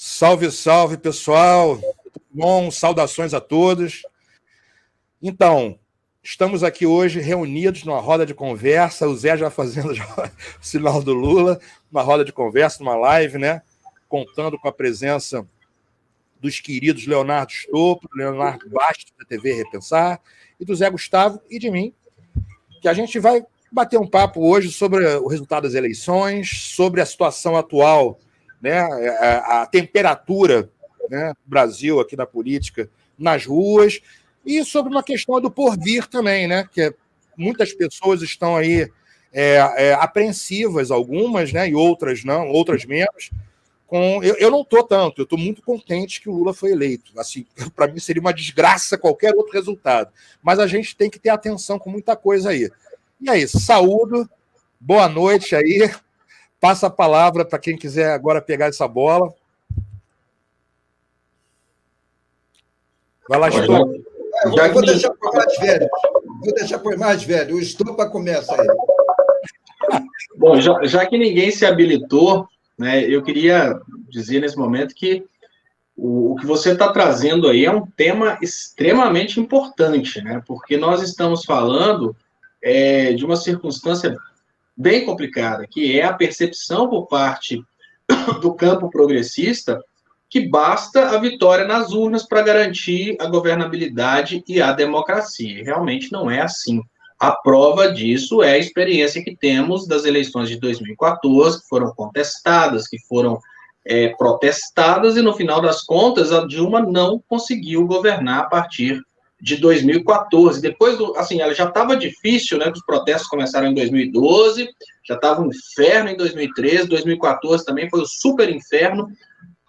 Salve, salve, pessoal. Tudo bom? Saudações a todos. Então, estamos aqui hoje reunidos numa roda de conversa. O Zé já fazendo o sinal do Lula, uma roda de conversa, numa live, né? Contando com a presença dos queridos Leonardo Stolpo, Leonardo Bastos, da TV Repensar, e do Zé Gustavo e de mim, que a gente vai bater um papo hoje sobre o resultado das eleições, sobre a situação atual, né, a temperatura, né, do Brasil aqui na política, nas ruas, e sobre uma questão do porvir também, né, que muitas pessoas estão aí apreensivas, algumas, né, e outras não, outras menos. Eu não estou tanto, eu estou muito contente que o Lula foi eleito. Assim, para mim seria uma desgraça qualquer outro resultado. Mas a gente tem que ter atenção com muita coisa aí. E é isso, saúdo, boa noite aí. Passa a palavra para quem quiser agora pegar essa bola. Vai lá, Stolpo. Eu vou deixar por mais velho. Vou deixar por mais velho. O Stolpo começa aí. Bom, já que ninguém se habilitou, né, eu queria dizer nesse momento que o que você está trazendo aí é um tema extremamente importante, né, porque nós estamos falando de uma circunstância bem complicada, que é a percepção por parte do campo progressista que basta a vitória nas urnas para garantir a governabilidade e a democracia. E realmente não é assim. A prova disso é a experiência que temos das eleições de 2014, que foram contestadas, que foram protestadas, e no final das contas a Dilma não conseguiu governar a partir de 2014. Depois, assim, ela já estava difícil, né, os protestos começaram em 2012, já estava um inferno em 2013, 2014 também foi um super inferno,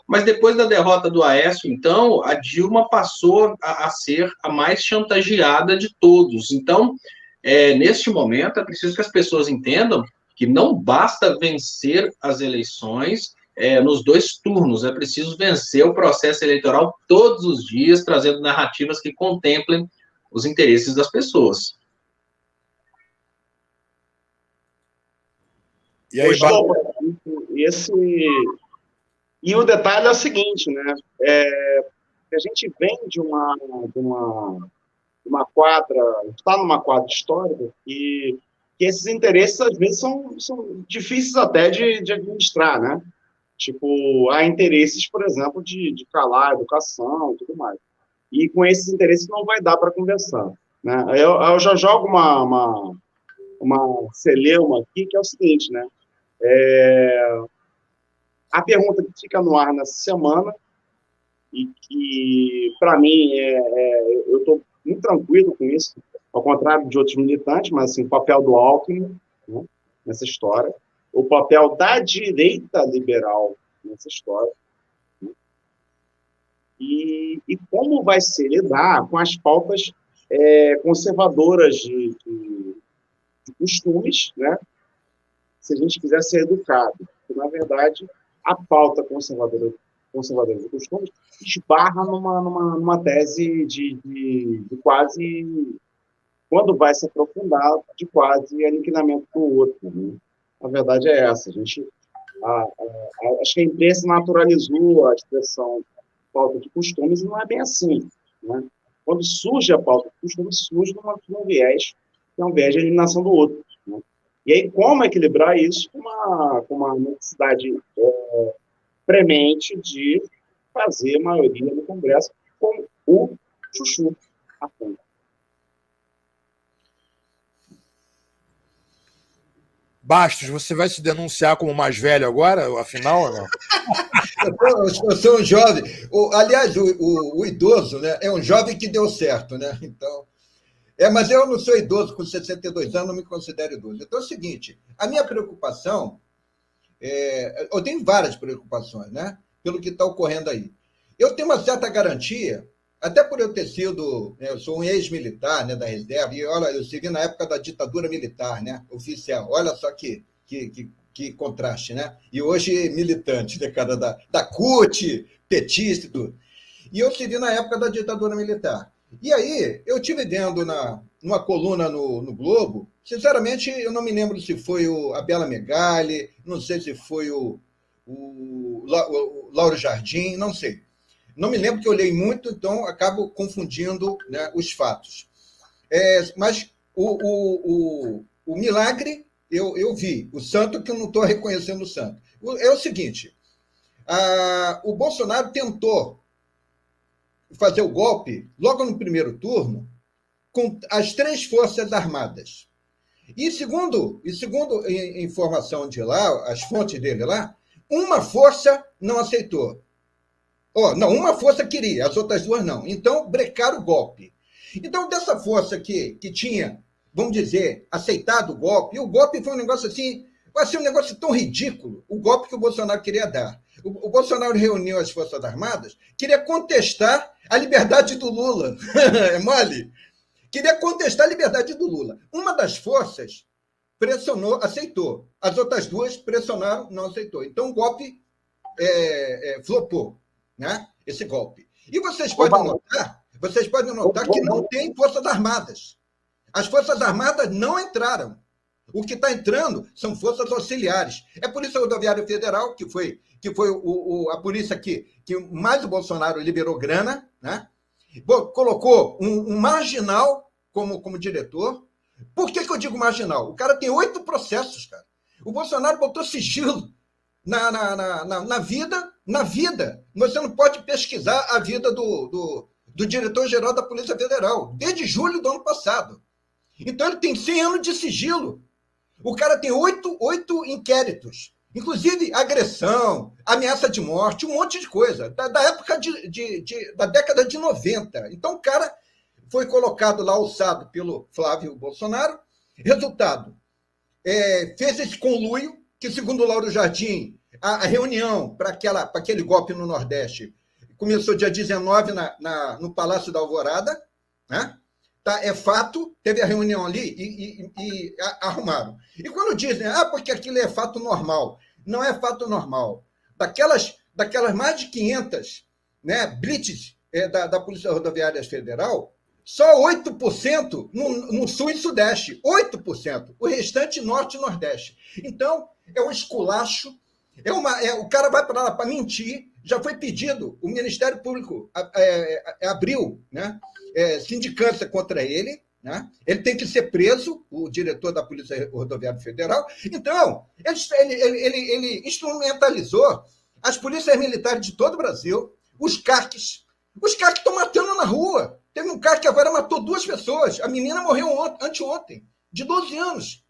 mas depois da derrota do Aécio, então, a Dilma passou a ser a mais chantageada de todos. Então, neste momento, é preciso que as pessoas entendam que não basta vencer as eleições nos dois turnos, é preciso vencer o processo eleitoral todos os dias, trazendo narrativas que contemplem os interesses das pessoas. E aí, E o detalhe é o seguinte, né? A gente vem de uma quadra, está numa quadra histórica que esses interesses, às vezes, são difíceis até de administrar, né? Tipo, há interesses, por exemplo, de calar a educação e tudo mais. E com esses interesses não vai dar para conversar, né? Eu já jogo uma celeuma aqui, que é o seguinte, né? A pergunta que fica no ar nessa semana, e que, para mim, eu estou muito tranquilo com isso, ao contrário de outros militantes, mas assim, o papel do Alckmin, né, nessa história, o papel da direita liberal nessa história, né, e como vai se lidar com as pautas conservadoras de costumes, né, se a gente quiser ser educado. Porque, na verdade, a pauta conservadora de costumes esbarra numa tese de quase, quando vai se aprofundar, de quase aniquilamento do outro, né? A verdade é essa. Acho que a imprensa naturalizou a expressão pauta de costumes e não é bem assim, né? Quando surge a pauta de costumes, surge num viés, que é um viés de eliminação do outro, né? E aí, como equilibrar isso com uma necessidade premente de fazer maioria no Congresso com o chuchu à frente? Bastos, você vai se denunciar como mais velho agora, afinal, ou não? Eu sou um jovem. Aliás, o idoso, né, é um jovem que deu certo, né? Então, mas eu não sou idoso, com 62 anos, não me considero idoso. Então é o seguinte, a minha preocupação, eu tenho várias preocupações, né, pelo que está ocorrendo aí. Eu tenho uma certa garantia, até por eu ter sido, eu sou um ex-militar, né, da reserva, e olha, eu servi na época da ditadura militar, né, oficial. Olha só que contraste, né? E hoje militante, né, cara, da CUT, petista e tudo. E eu servi na época da ditadura militar. E aí, eu estive vendo numa coluna no Globo, sinceramente, eu não me lembro se foi a Bela Megali, não sei se foi o o Lauro Jardim, não sei. Não me lembro que eu olhei muito, então acabo confundindo, né, os fatos. Mas o milagre eu vi. O santo que eu não estou reconhecendo o santo. É o seguinte, o Bolsonaro tentou fazer o golpe logo no primeiro turno com as 3 Forças Armadas. E segundo informação de lá, as fontes dele lá, uma força não aceitou. Não, uma força queria, as outras 2 não. Então, brecaram o golpe. Então, dessa força que tinha, vamos dizer, aceitado o golpe, e o golpe foi um negócio assim, vai ser um negócio tão ridículo, o golpe que o Bolsonaro queria dar. O Bolsonaro reuniu as Forças Armadas, queria contestar a liberdade do Lula. É mole? Queria contestar a liberdade do Lula. Uma das forças pressionou, aceitou. As outras 2 pressionaram, não aceitou. Então, o golpe flopou, né? Esse golpe. E vocês podem notar que não tem Forças Armadas. As Forças Armadas não entraram. O que está entrando são forças auxiliares. É por isso a Rodoviária Federal, que foi a polícia que mais o Bolsonaro liberou grana, né? Colocou um marginal como diretor. Por que eu digo marginal? O cara tem 8 processos, cara. O Bolsonaro botou sigilo na vida. Você não pode pesquisar a vida do diretor-geral da Polícia Federal, desde julho do ano passado. Então, ele tem 100 anos de sigilo. O cara tem 8 inquéritos, inclusive agressão, ameaça de morte, um monte de coisa, da época da década de 90. Então, o cara foi colocado lá, alçado pelo Flávio Bolsonaro. Resultado, fez esse conluio, que, segundo o Lauro Jardim, a reunião para aquele golpe no Nordeste começou dia 19 no Palácio da Alvorada, né? Tá, é fato, teve a reunião ali e arrumaram. E quando dizem, porque aquilo é fato normal, não é fato normal. Daquelas mais de 500, né, blitz da Polícia Rodoviária Federal, só 8% no Sul e Sudeste, 8%. O restante, Norte e Nordeste. Então, é um esculacho, o cara vai para lá para mentir. Já foi pedido, o Ministério Público abriu, né, sindicância contra ele, né? Ele tem que ser preso, o diretor da Polícia Rodoviária Federal. Então, ele instrumentalizou as polícias militares de todo o Brasil, os CACs. Os CACs estão matando na rua. Teve um CAC que agora matou 2 pessoas. A menina morreu anteontem, de 12 anos.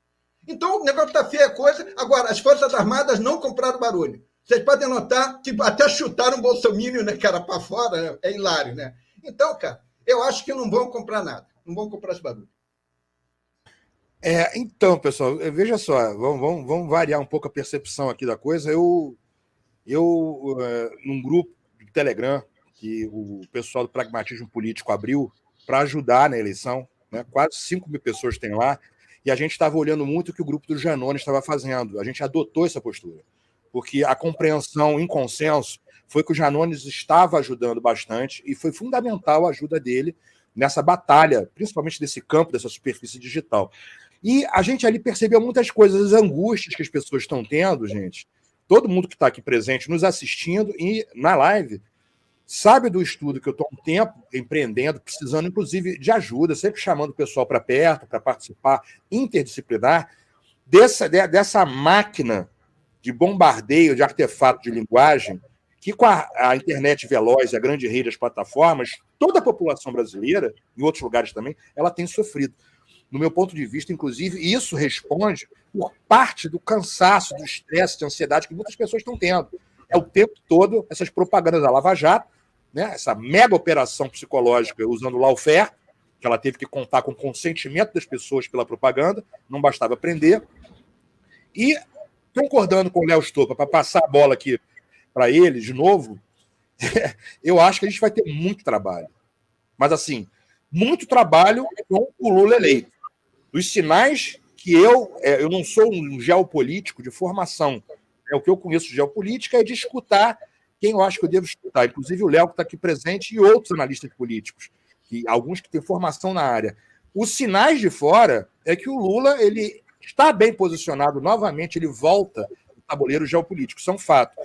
Então, o negócio está feio a coisa. Agora, as Forças Armadas não compraram barulho. Vocês podem notar que até chutaram o Bolsonaro, né, cara, para fora, né? É hilário, né? Então, cara, eu acho que não vão comprar nada. Não vão comprar esse barulho. Então, pessoal, veja só, vamos variar um pouco a percepção aqui da coisa. Eu num grupo de Telegram que o pessoal do Pragmatismo Político abriu para ajudar na eleição, né? Quase 5.000 pessoas tem lá, e a gente estava olhando muito o que o grupo do Janones estava fazendo. A gente adotou essa postura, porque a compreensão em consenso foi que o Janones estava ajudando bastante e foi fundamental a ajuda dele nessa batalha, principalmente desse campo, dessa superfície digital. E a gente ali percebeu muitas coisas, as angústias que as pessoas estão tendo, gente. Todo mundo que está aqui presente, nos assistindo e na live, sabe do estudo que eu estou há um tempo empreendendo, precisando, inclusive, de ajuda, sempre chamando o pessoal para perto, para participar, interdisciplinar, dessa máquina de bombardeio de artefato de linguagem, que com a internet veloz e a grande rede das plataformas, toda a população brasileira, em outros lugares também, ela tem sofrido. No meu ponto de vista, inclusive, isso responde por parte do cansaço, do estresse, da ansiedade que muitas pessoas estão tendo. É o tempo todo essas propagandas da Lava Jato, né, essa mega operação psicológica usando o lawfare, que ela teve que contar com o consentimento das pessoas pela propaganda, não bastava prender. E, concordando com o Léo Stoppa, para passar a bola aqui para ele de novo, eu acho que a gente vai ter muito trabalho. Mas, assim, muito trabalho com o Lula eleito. Os sinais que eu não sou um geopolítico de formação. O que eu conheço de geopolítica é de escutar quem eu acho que eu devo escutar. Inclusive o Léo, que está aqui presente, e outros analistas políticos, alguns que têm formação na área. Os sinais de fora é que o Lula ele está bem posicionado novamente, ele volta tabuleiro geopolítico, isso é um fato.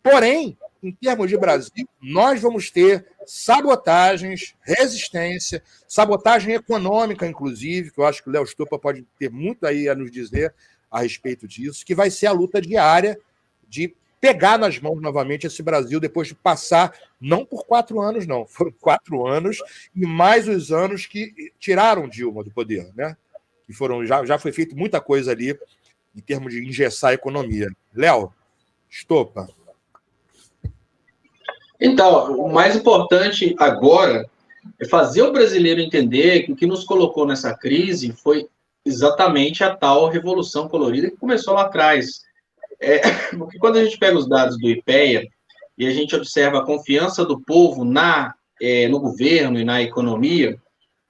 Porém, em termos de Brasil, nós vamos ter sabotagens, resistência, sabotagem econômica, inclusive, que eu acho que o Léo Stoppa pode ter muito aí a nos dizer a respeito disso, que vai ser a luta diária de pegar nas mãos novamente esse Brasil depois de passar, não por 4 anos, não, foram 4 anos e mais os anos que tiraram Dilma do poder, né? Que foram, já foi feito muita coisa ali em termos de engessar a economia. Léo, Stoppa. Então, o mais importante agora é fazer o brasileiro entender que o que nos colocou nessa crise foi exatamente a tal Revolução Colorida que começou lá atrás. Porque quando a gente pega os dados do IPEA e a gente observa a confiança do povo no governo e na economia,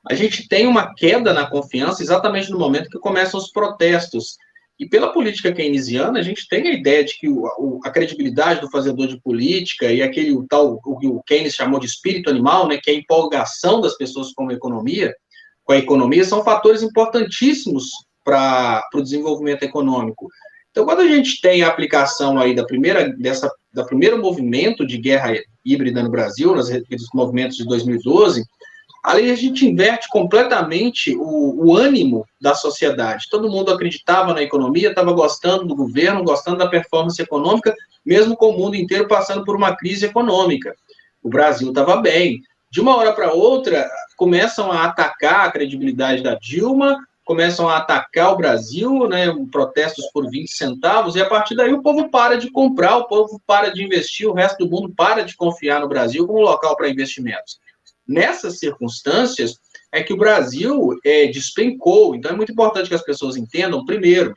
a gente tem uma queda na confiança exatamente no momento que começam os protestos. E pela política keynesiana, a gente tem a ideia de que a credibilidade do fazedor de política e aquele tal, o que o Keynes chamou de espírito animal, né, que é a empolgação das pessoas com a economia, são fatores importantíssimos para o desenvolvimento econômico. Então, quando a gente tem a aplicação aí do primeiro movimento de guerra híbrida no Brasil, nos movimentos de 2012, ali a gente inverte completamente o ânimo da sociedade. Todo mundo acreditava na economia, estava gostando do governo, gostando da performance econômica, mesmo com o mundo inteiro passando por uma crise econômica. O Brasil estava bem. De uma hora para outra, começam a atacar a credibilidade da Dilma, começam a atacar o Brasil, né, protestos por 20 centavos, e a partir daí o povo para de comprar, o povo para de investir, o resto do mundo para de confiar no Brasil como local para investimentos. Nessas circunstâncias, é que o Brasil despencou. Então, é muito importante que as pessoas entendam, primeiro,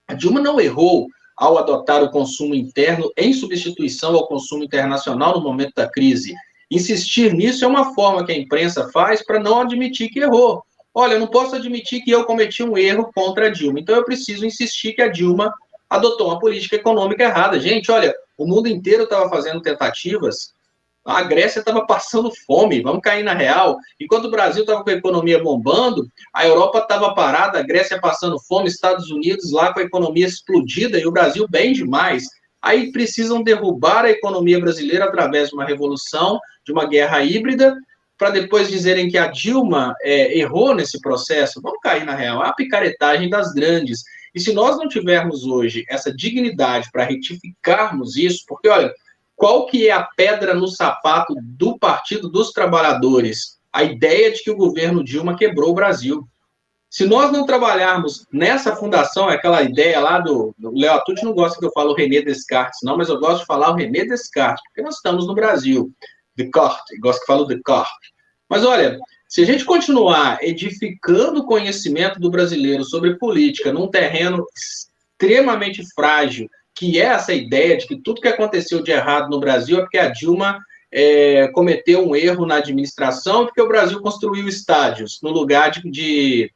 a Dilma não errou ao adotar o consumo interno em substituição ao consumo internacional no momento da crise. Insistir nisso é uma forma que a imprensa faz para não admitir que errou. Olha, eu não posso admitir que eu cometi um erro contra a Dilma, então eu preciso insistir que a Dilma adotou uma política econômica errada. Gente, olha, o mundo inteiro estava fazendo tentativas. A Grécia estava passando fome, vamos cair na real. Enquanto o Brasil estava com a economia bombando, a Europa estava parada, a Grécia passando fome, Estados Unidos lá com a economia explodida e o Brasil bem demais. Aí precisam derrubar a economia brasileira através de uma revolução, de uma guerra híbrida, para depois dizerem que a Dilma errou nesse processo. Vamos cair na real, é a picaretagem das grandes. E se nós não tivermos hoje essa dignidade para retificarmos isso, porque, olha, qual que é a pedra no sapato do Partido dos Trabalhadores? A ideia de que o governo Dilma quebrou o Brasil. Se nós não trabalharmos nessa fundação, é aquela ideia lá do Léo Atucci não gosta que eu falo René Descartes, não, mas eu gosto de falar o René Descartes, porque nós estamos no Brasil. Descartes, gosto que falo Descartes. Mas olha, se a gente continuar edificando o conhecimento do brasileiro sobre política num terreno extremamente frágil, que é essa ideia de que tudo que aconteceu de errado no Brasil é porque a Dilma cometeu um erro na administração, porque o Brasil construiu estádios no lugar de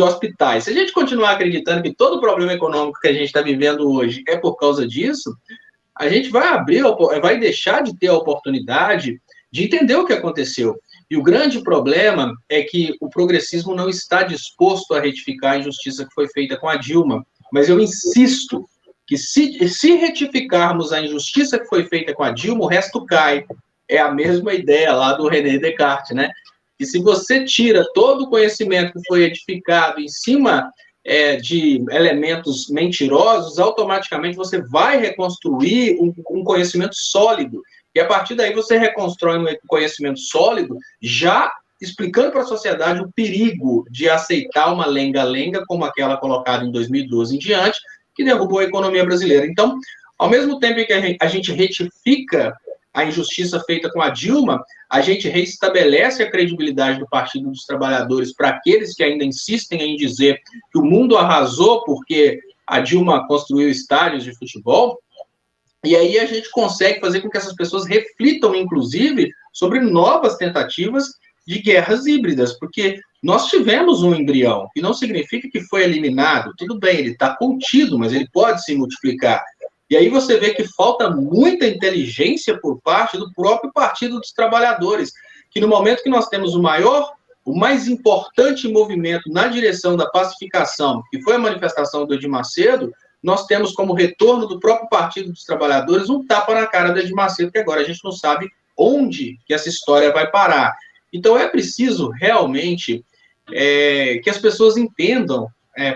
hospitais. Se a gente continuar acreditando que todo o problema econômico que a gente está vivendo hoje é por causa disso, a gente vai deixar de ter a oportunidade de entender o que aconteceu. E o grande problema é que o progressismo não está disposto a retificar a injustiça que foi feita com a Dilma. Mas eu insisto que se retificarmos a injustiça que foi feita com a Dilma, o resto cai. É a mesma ideia lá do René Descartes, né? Que se você tira todo o conhecimento que foi edificado em cima de elementos mentirosos, automaticamente você vai reconstruir um conhecimento sólido. E a partir daí você reconstrói um conhecimento sólido, já explicando para a sociedade o perigo de aceitar uma lenga-lenga como aquela colocada em 2012 em diante, que derrubou a economia brasileira. Então, ao mesmo tempo em que a gente retifica a injustiça feita com a Dilma, a gente reestabelece a credibilidade do Partido dos Trabalhadores para aqueles que ainda insistem em dizer que o mundo arrasou porque a Dilma construiu estádios de futebol, e aí a gente consegue fazer com que essas pessoas reflitam, inclusive, sobre novas tentativas de guerras híbridas, porque nós tivemos um embrião, que não significa que foi eliminado, tudo bem, ele está contido, mas ele pode se multiplicar. E aí você vê que falta muita inteligência por parte do próprio Partido dos Trabalhadores, que no momento que nós temos o mais importante movimento na direção da pacificação, que foi a manifestação do Edir Macedo, nós temos como retorno do próprio Partido dos Trabalhadores um tapa na cara do Edir Macedo, que agora a gente não sabe onde que essa história vai parar. Então é preciso realmente que as pessoas entendam,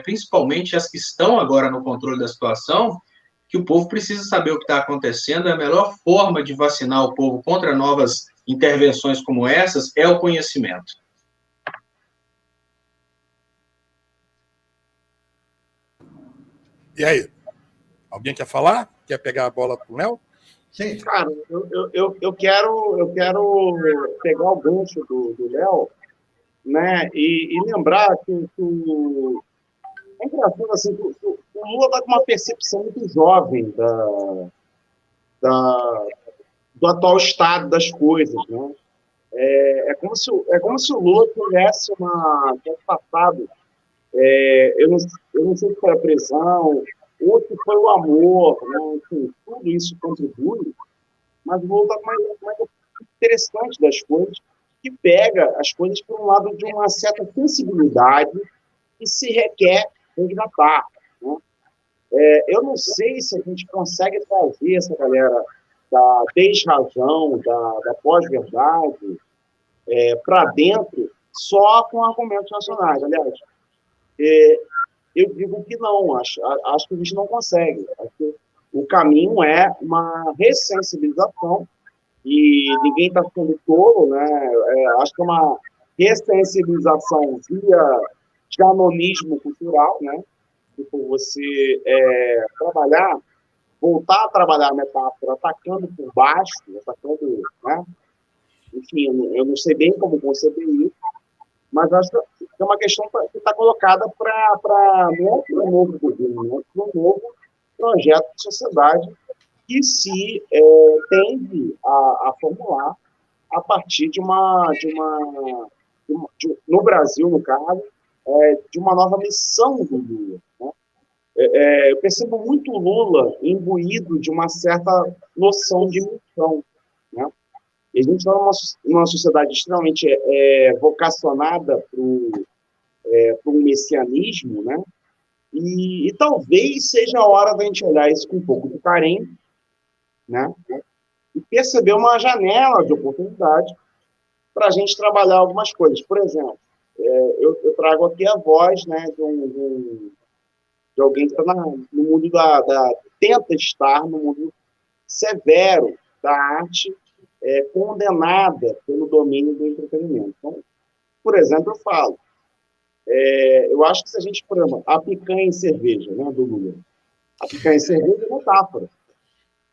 principalmente as que estão agora no controle da situação, que o povo precisa saber o que está acontecendo. A melhor forma de vacinar o povo contra novas intervenções como essas é o conhecimento. E aí? Alguém quer falar? Quer pegar a bola para o Léo? Sim. Cara, eu quero pegar o gancho do Léo, né, e lembrar que é engraçado assim, que o Lula está com uma percepção muito jovem do atual estado das coisas, né? É como se o Lula tivesse passado, eu não sei se foi a prisão, ou se foi o amor, né? Enfim, tudo isso contribui, mas o Lula está mais interessante das coisas, que pega as coisas por um lado de uma certa sensibilidade que se requer resgatar, né? Eu não sei se a gente consegue trazer essa galera da desrazão, da pós-verdade, para dentro só com argumentos nacionais. Aliás, eu digo que não, acho que a gente não consegue. Acho que o caminho é uma ressensibilização, e ninguém está sendo tolo, né? Acho que é uma ressensibilização via janonismo cultural, né? Tipo, você voltar a trabalhar a metáfora atacando por baixo, atacando, né? Enfim, eu não sei bem como conceber isso, mas acho que é uma questão que está colocada para um novo governo, para um novo projeto de sociedade que se tende a formular a partir no Brasil, no caso, de uma nova missão do Lula, né? Eu percebo muito o Lula imbuído de uma certa noção de missão, né? E a gente está numa sociedade extremamente vocacionada para um messianismo, né? E talvez seja a hora da gente olhar isso com um pouco de carinho, né? E perceber uma janela de oportunidade para a gente trabalhar algumas coisas. Por exemplo, eu trago aqui a voz, né, de alguém que está no mundo tenta estar no mundo severo da arte, condenada pelo domínio do entretenimento. Então, por exemplo, eu falo, eu acho que se a gente, por exemplo, a picanha em cerveja, né, do Lula, a picanha em cerveja é metáfora.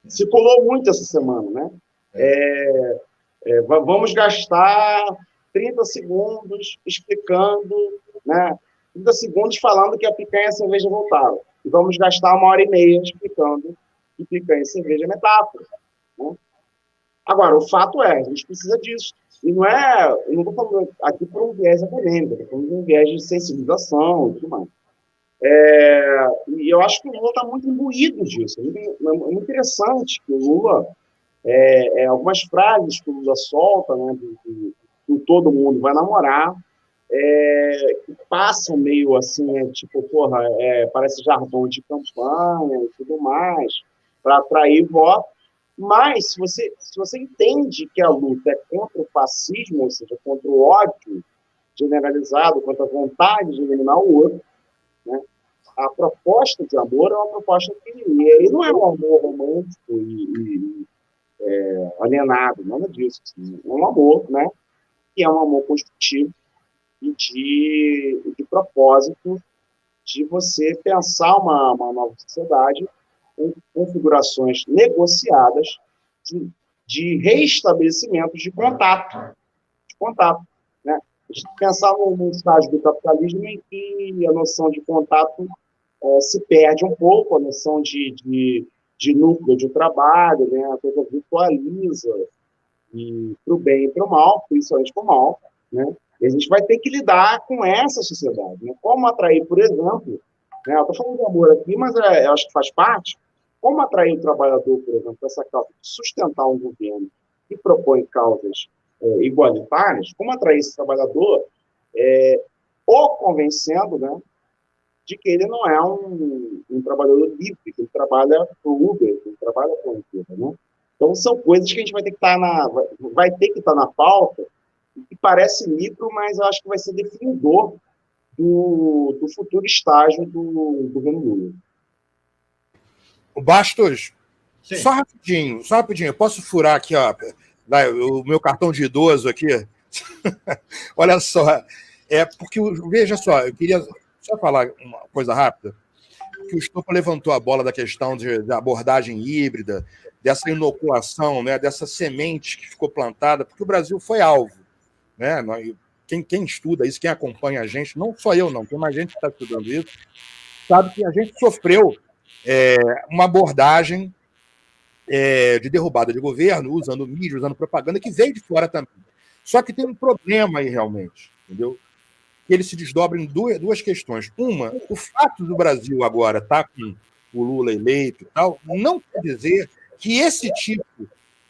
Se colou muito essa semana, né? Vamos gastar 30 segundos explicando, né? 30 segundos falando que a picanha e a cerveja voltaram. E vamos gastar 1h30 explicando que picanha e cerveja é metáfora, né? Agora, o fato a gente precisa disso. E eu não estou falando aqui por um viés acadêmico, estou falando por um viés de sensibilização e tudo mais. E eu acho que o Lula está muito imbuído disso. É muito interessante que o Lula, algumas frases que o Lula solta, né, que todo mundo vai namorar, que passam meio assim, tipo, porra, parece jargão de campanha e tudo mais, para atrair voto. Mas, se você entende que a luta é contra o fascismo, ou seja, contra o ódio generalizado, contra a vontade de eliminar o outro, né? A proposta de amor é uma proposta que não é um amor romântico e alienado, nada disso. Assim. É um amor, né? Que é um amor construtivo e de propósito de você pensar uma nova sociedade com configurações negociadas de reestabelecimento de contato, né? A gente pensar num estágio do capitalismo em que a noção de contato se perde um pouco, a noção de núcleo de trabalho, né? A coisa virtualiza, para o bem e para o mal, principalmente para o mal, né? E a gente vai ter que lidar com essa sociedade, né? Como atrair, por exemplo, né? Eu estou falando de amor aqui, mas eu acho que faz parte. Como atrair o trabalhador, por exemplo, para essa causa de sustentar um governo que propõe causas igualitárias, como atrair esse trabalhador, ou convencendo, né, de que ele não é um trabalhador livre, que ele trabalha para o Uber, que ele trabalha para a empresa, né? Então, são coisas que a gente vai ter que estar vai ter que estar na pauta, que parece micro, mas eu acho que vai ser definidor do futuro estágio do governo Lula. O Bastos, Sim. só rapidinho, eu posso furar aqui, ó, o meu cartão de idoso aqui? Olha só, porque, veja só, eu queria só falar uma coisa rápida, que o Estopa levantou a bola da questão da abordagem híbrida, dessa inoculação, né, dessa semente que ficou plantada, porque o Brasil foi alvo, né? Quem estuda isso, quem acompanha a gente, não só eu, não, tem mais gente que está estudando isso, sabe que a gente sofreu uma abordagem de derrubada de governo, usando mídia, usando propaganda, que veio de fora também. Só que tem um problema aí, realmente, entendeu? Que ele se desdobra em duas questões. Uma, o fato do Brasil agora estar com o Lula eleito e tal, não quer dizer que esse tipo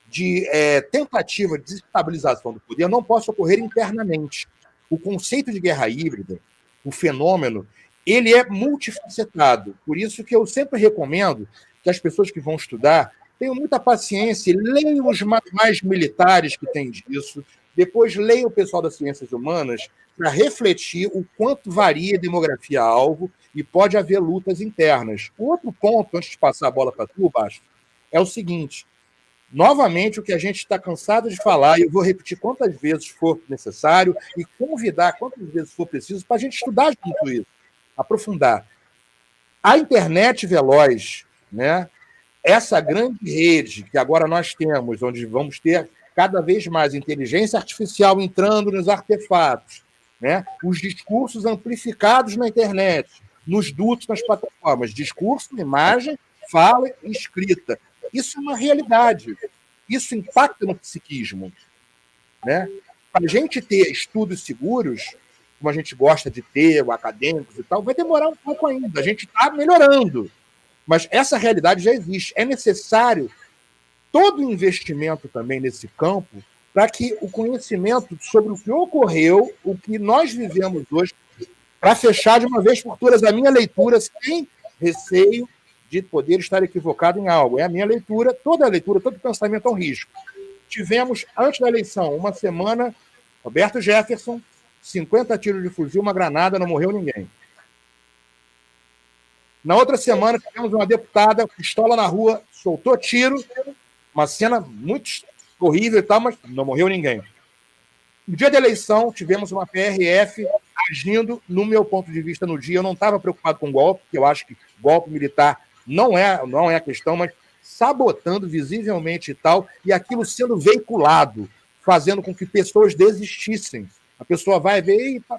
de tentativa de desestabilização do poder não possa ocorrer internamente. O conceito de guerra híbrida, o fenômeno, ele é multifacetado. Por isso que eu sempre recomendo que as pessoas que vão estudar tenham muita paciência, leiam os manuais militares que têm disso, depois leiam o pessoal das ciências humanas para refletir o quanto varia a demografia-alvo e pode haver lutas internas. O outro ponto, antes de passar a bola para tu, Baixo, é o seguinte: novamente, o que a gente está cansado de falar, e eu vou repetir quantas vezes for necessário e convidar quantas vezes for preciso para a gente estudar junto isso, aprofundar. A internet veloz, né? Essa grande rede que agora nós temos, onde vamos ter cada vez mais inteligência artificial entrando nos artefatos, né? Os discursos amplificados na internet, nos dutos, nas plataformas, discurso, imagem, fala e escrita. Isso é uma realidade. Isso impacta no psiquismo, né? Para a gente ter estudos seguros, como a gente gosta de ter, acadêmicos e tal, vai demorar um pouco ainda. A gente está melhorando. Mas essa realidade já existe. É necessário todo investimento também nesse campo para que o conhecimento sobre o que ocorreu, o que nós vivemos hoje, para fechar de uma vez por todas a minha leitura, sem receio de poder estar equivocado em algo. É a minha leitura, todo pensamento é um risco. Tivemos, antes da eleição, uma semana, Roberto Jefferson, 50 tiros de fuzil, uma granada, não morreu ninguém. Na outra semana, tivemos uma deputada, pistola na rua, soltou tiro, uma cena muito horrível e tal, mas não morreu ninguém. No dia da eleição, tivemos uma PRF agindo, no meu ponto de vista, no dia. Eu não estava preocupado com golpe, porque eu acho que golpe militar não é a questão, mas sabotando visivelmente e tal, e aquilo sendo veiculado, fazendo com que pessoas desistissem. A pessoa vai ver, eita,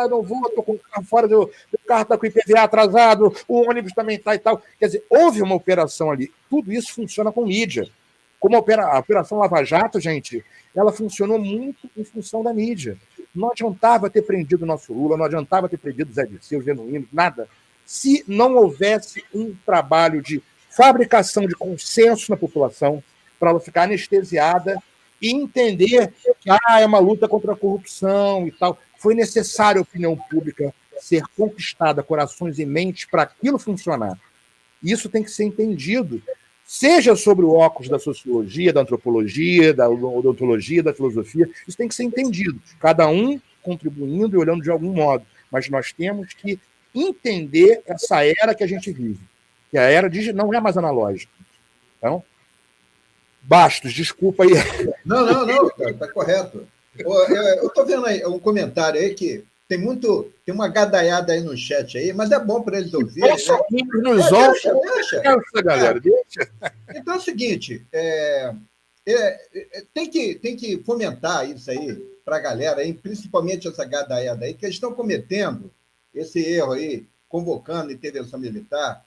não vou, estou com o carro fora, o carro está com o IPVA atrasado, o ônibus também está e tal. Quer dizer, houve uma operação ali. Tudo isso funciona com mídia. Como a Operação Lava Jato, gente, ela funcionou muito em função da mídia. Não adiantava ter prendido o nosso Lula, não adiantava ter prendido o Zé Dirceu, o Genuíno, nada. Se não houvesse um trabalho de fabricação de consenso na população, para ela ficar anestesiada e entender que é uma luta contra a corrupção e tal. Foi necessário a opinião pública ser conquistada, corações e mentes, para aquilo funcionar. Isso tem que ser entendido, seja sobre o óculos da sociologia, da antropologia, da odontologia, da filosofia. Isso tem que ser entendido, cada um contribuindo e olhando de algum modo. Mas nós temos que entender essa era que a gente vive, que a era não é mais analógica. Então, Bastos, desculpa aí. Não, tá correto. Eu estou vendo aí um comentário aí que tem uma gadaiada aí no chat aí, mas é bom para eles ouvirem. Deixa, galera, deixa. Então é o seguinte, tem que fomentar isso aí para a galera, aí, principalmente essa gadaiada aí, que eles estão cometendo esse erro aí, convocando intervenção militar.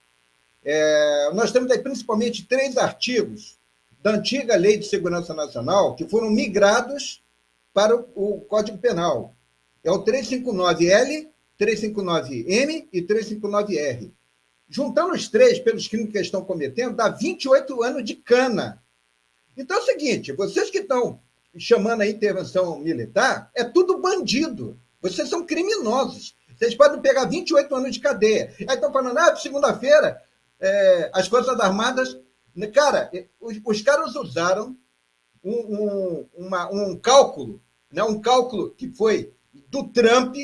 Nós temos aí principalmente 3 artigos da antiga Lei de Segurança Nacional que foram migrados para o Código Penal. É o 359L, 359M e 359R. Juntando os 3 pelos crimes que eles estão cometendo, dá 28 anos de cana. Então é o seguinte, vocês que estão chamando a intervenção militar, é tudo bandido. Vocês são criminosos. Vocês podem pegar 28 anos de cadeia. Aí estão falando, segunda-feira, as Forças Armadas... Cara, os caras usaram um cálculo, né? Um cálculo que foi do Trump,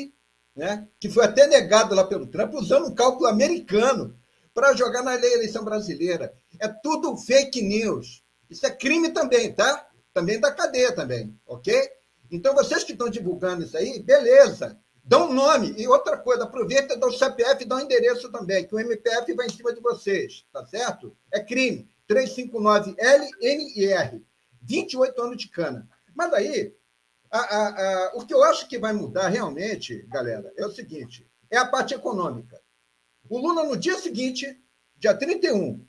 né? Que foi até negado lá pelo Trump, usando um cálculo americano para jogar na eleição brasileira. É tudo fake news. Isso é crime também, tá? Também da cadeia também, ok? Então, vocês que estão divulgando isso aí, beleza. Dão um nome. E outra coisa, aproveita, dá o CPF e dá o endereço também, que o MPF vai em cima de vocês, tá certo? É crime. 359-LNR. 28 anos de cana. Mas aí, o que eu acho que vai mudar realmente, galera, é o seguinte, é a parte econômica. O Lula, no dia seguinte, dia 31,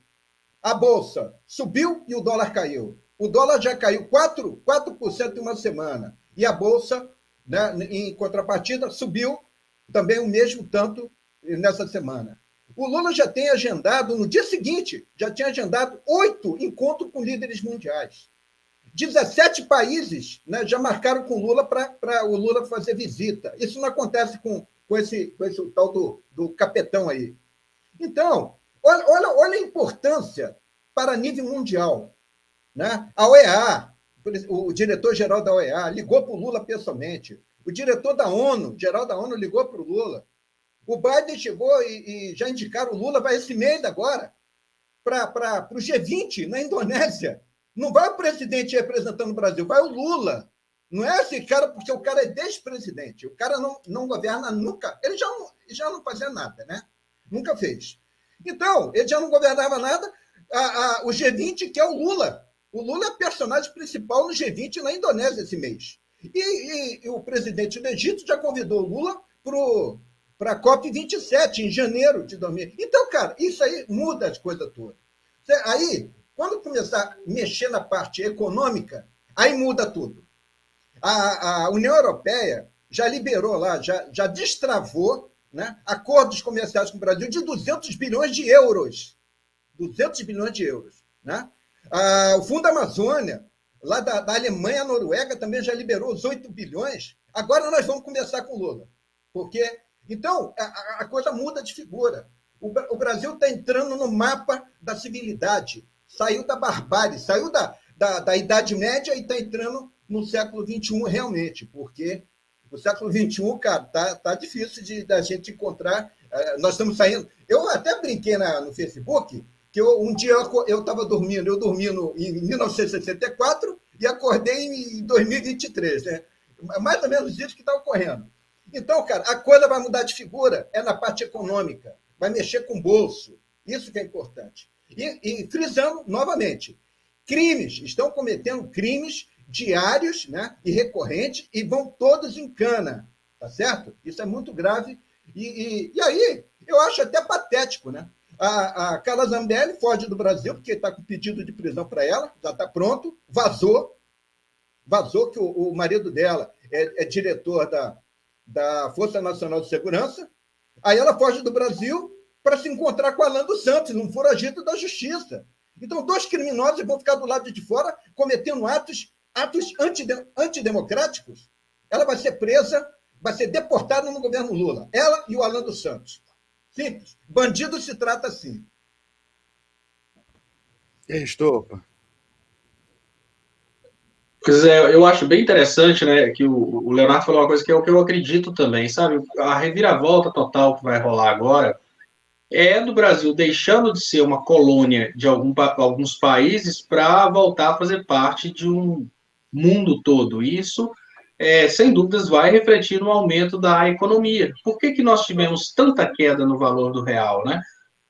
a Bolsa subiu e o dólar caiu. O dólar já caiu 4% em uma semana. E a Bolsa, né, em contrapartida, subiu também o mesmo tanto nessa semana. O Lula já tem agendado, no dia seguinte, já tinha agendado 8 encontros com líderes mundiais. 17 países, né, já marcaram com o Lula para o Lula fazer visita. Isso não acontece com esse tal do capetão aí. Então, olha a importância para nível mundial. Né? A OEA, o diretor-geral da OEA, ligou para o Lula pessoalmente. O diretor da ONU, geral da ONU, ligou para o Lula. O Biden chegou e já indicaram o Lula para esse mês agora, para o G20 na Indonésia. Não vai o presidente representando o Brasil, vai o Lula. Não é esse cara, porque o cara é despresidente. O cara não governa nunca. Ele já não fazia nada, né? Nunca fez. Então, ele já não governava nada. O G20 quer o Lula. O Lula é personagem principal no G20 na Indonésia esse mês. E o presidente do Egito já convidou o Lula para a COP27, em janeiro de 2000. Então, cara, isso aí muda as coisas todas. Aí, quando começar a mexer na parte econômica, aí muda tudo. A União Europeia já liberou lá, já destravou, né, acordos comerciais com o Brasil de 200 bilhões de euros. 200 bilhões de euros. Né? O Fundo Amazônia, lá da Alemanha, Noruega, também já liberou os 8 bilhões. Agora nós vamos começar com o Lula. Porque, então, a coisa muda de figura. O Brasil está entrando no mapa da civilidade. Saiu da barbárie, saiu da Idade Média e está entrando no século XXI realmente. Porque o século XXI, cara, tá difícil da gente encontrar. Nós estamos saindo... Eu até brinquei no Facebook que um dia eu estava dormindo, eu dormi em 1964 e acordei em 2023, né? Mais ou menos isso que está ocorrendo. Então, cara, a coisa vai mudar de figura, é na parte econômica, vai mexer com o bolso, isso que é importante. E frisando novamente, estão cometendo crimes diários, né, e recorrentes, e vão todos em cana, tá certo? Isso é muito grave, e aí eu acho até patético, né? A Carla Zambelli foge do Brasil, porque está com pedido de prisão para ela, já está pronto, vazou que o marido dela é diretor da Força Nacional de Segurança, aí ela foge do Brasil para se encontrar com Alan dos Santos, um foragido da justiça. Então, 2 criminosos vão ficar do lado de fora cometendo atos antidemocráticos. Ela vai ser presa, vai ser deportada no governo Lula, ela e o Alan dos Santos. Simples. Bandido se trata assim. Estopa. Pois é, eu acho bem interessante, né, que o Leonardo falou uma coisa que é o que eu acredito também, sabe? A reviravolta total que vai rolar agora é do Brasil deixando de ser uma colônia de alguns países para voltar a fazer parte de um mundo todo. Isso, sem dúvidas, vai refletir no aumento da economia. Por que nós tivemos tanta queda no valor do real, né?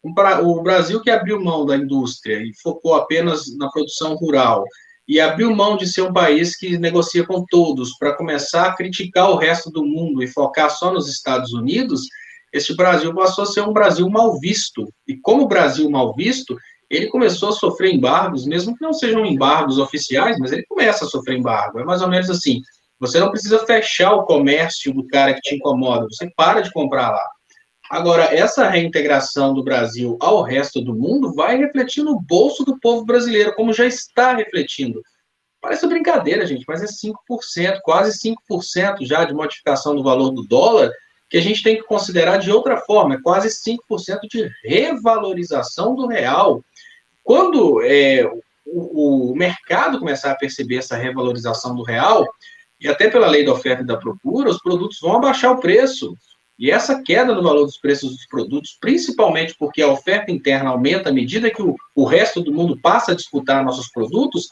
O Brasil, que abriu mão da indústria e focou apenas na produção rural, e abriu mão de ser um país que negocia com todos para começar a criticar o resto do mundo e focar só nos Estados Unidos, este Brasil passou a ser um Brasil mal visto. E como Brasil mal visto, ele começou a sofrer embargos, mesmo que não sejam embargos oficiais, mas ele começa a sofrer embargo. É mais ou menos assim, você não precisa fechar o comércio do cara que te incomoda, você para de comprar lá. Agora, essa reintegração do Brasil ao resto do mundo vai refletir no bolso do povo brasileiro, como já está refletindo. Parece brincadeira, gente, mas é 5%, quase 5% já de modificação do valor do dólar, que a gente tem que considerar de outra forma, é quase 5% de revalorização do real. Quando o mercado começar a perceber essa revalorização do real, e até pela lei da oferta e da procura, os produtos vão abaixar o preço. E essa queda no valor dos preços dos produtos, principalmente porque a oferta interna aumenta à medida que o resto do mundo passa a disputar nossos produtos,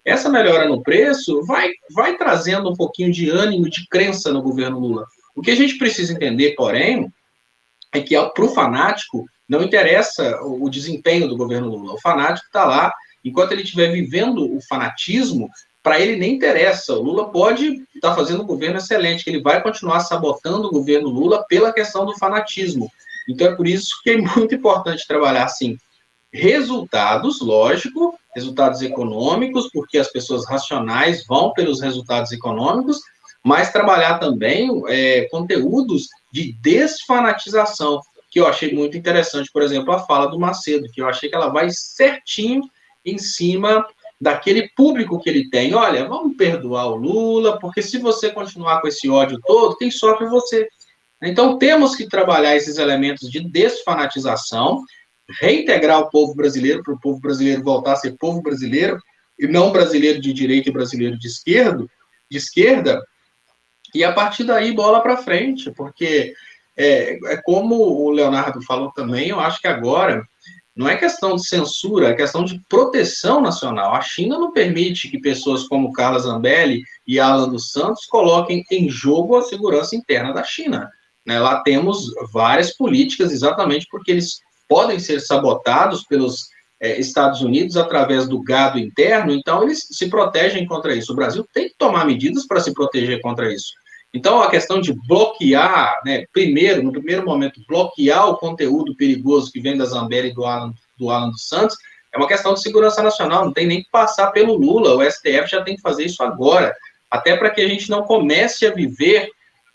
essa melhora no preço vai trazendo um pouquinho de ânimo, de crença no governo Lula. O que a gente precisa entender, porém, é que para o fanático não interessa o desempenho do governo Lula. O fanático está lá, enquanto ele estiver vivendo o fanatismo, para ele nem interessa. O Lula pode estar fazendo um governo excelente, que ele vai continuar sabotando o governo Lula pela questão do fanatismo. Então é por isso que é muito importante trabalhar, assim, resultados, lógico, resultados econômicos, porque as pessoas racionais vão pelos resultados econômicos, mas trabalhar também conteúdos de desfanatização, que eu achei muito interessante, por exemplo, a fala do Macedo, que eu achei que ela vai certinho em cima daquele público que ele tem. Olha, vamos perdoar o Lula, porque se você continuar com esse ódio todo, quem sofre é você. Então, temos que trabalhar esses elementos de desfanatização, reintegrar o povo brasileiro, para o povo brasileiro voltar a ser povo brasileiro, e não brasileiro de direita e brasileiro de esquerda, e a partir daí bola para frente, porque como o Leonardo falou também, eu acho que agora não é questão de censura, é questão de proteção nacional. A China não permite que pessoas como Carla Zambelli e Alan dos Santos coloquem em jogo a segurança interna da China. Né? Lá temos várias políticas exatamente porque eles podem ser sabotados pelos Estados Unidos através do gado interno, então eles se protegem contra isso. O Brasil tem que tomar medidas para se proteger contra isso. Então, a questão de bloquear, né, no primeiro momento, bloquear o conteúdo perigoso que vem da Zambelli e do Alan dos Santos, é uma questão de segurança nacional, não tem nem que passar pelo Lula, o STF já tem que fazer isso agora, até para que a gente não comece a viver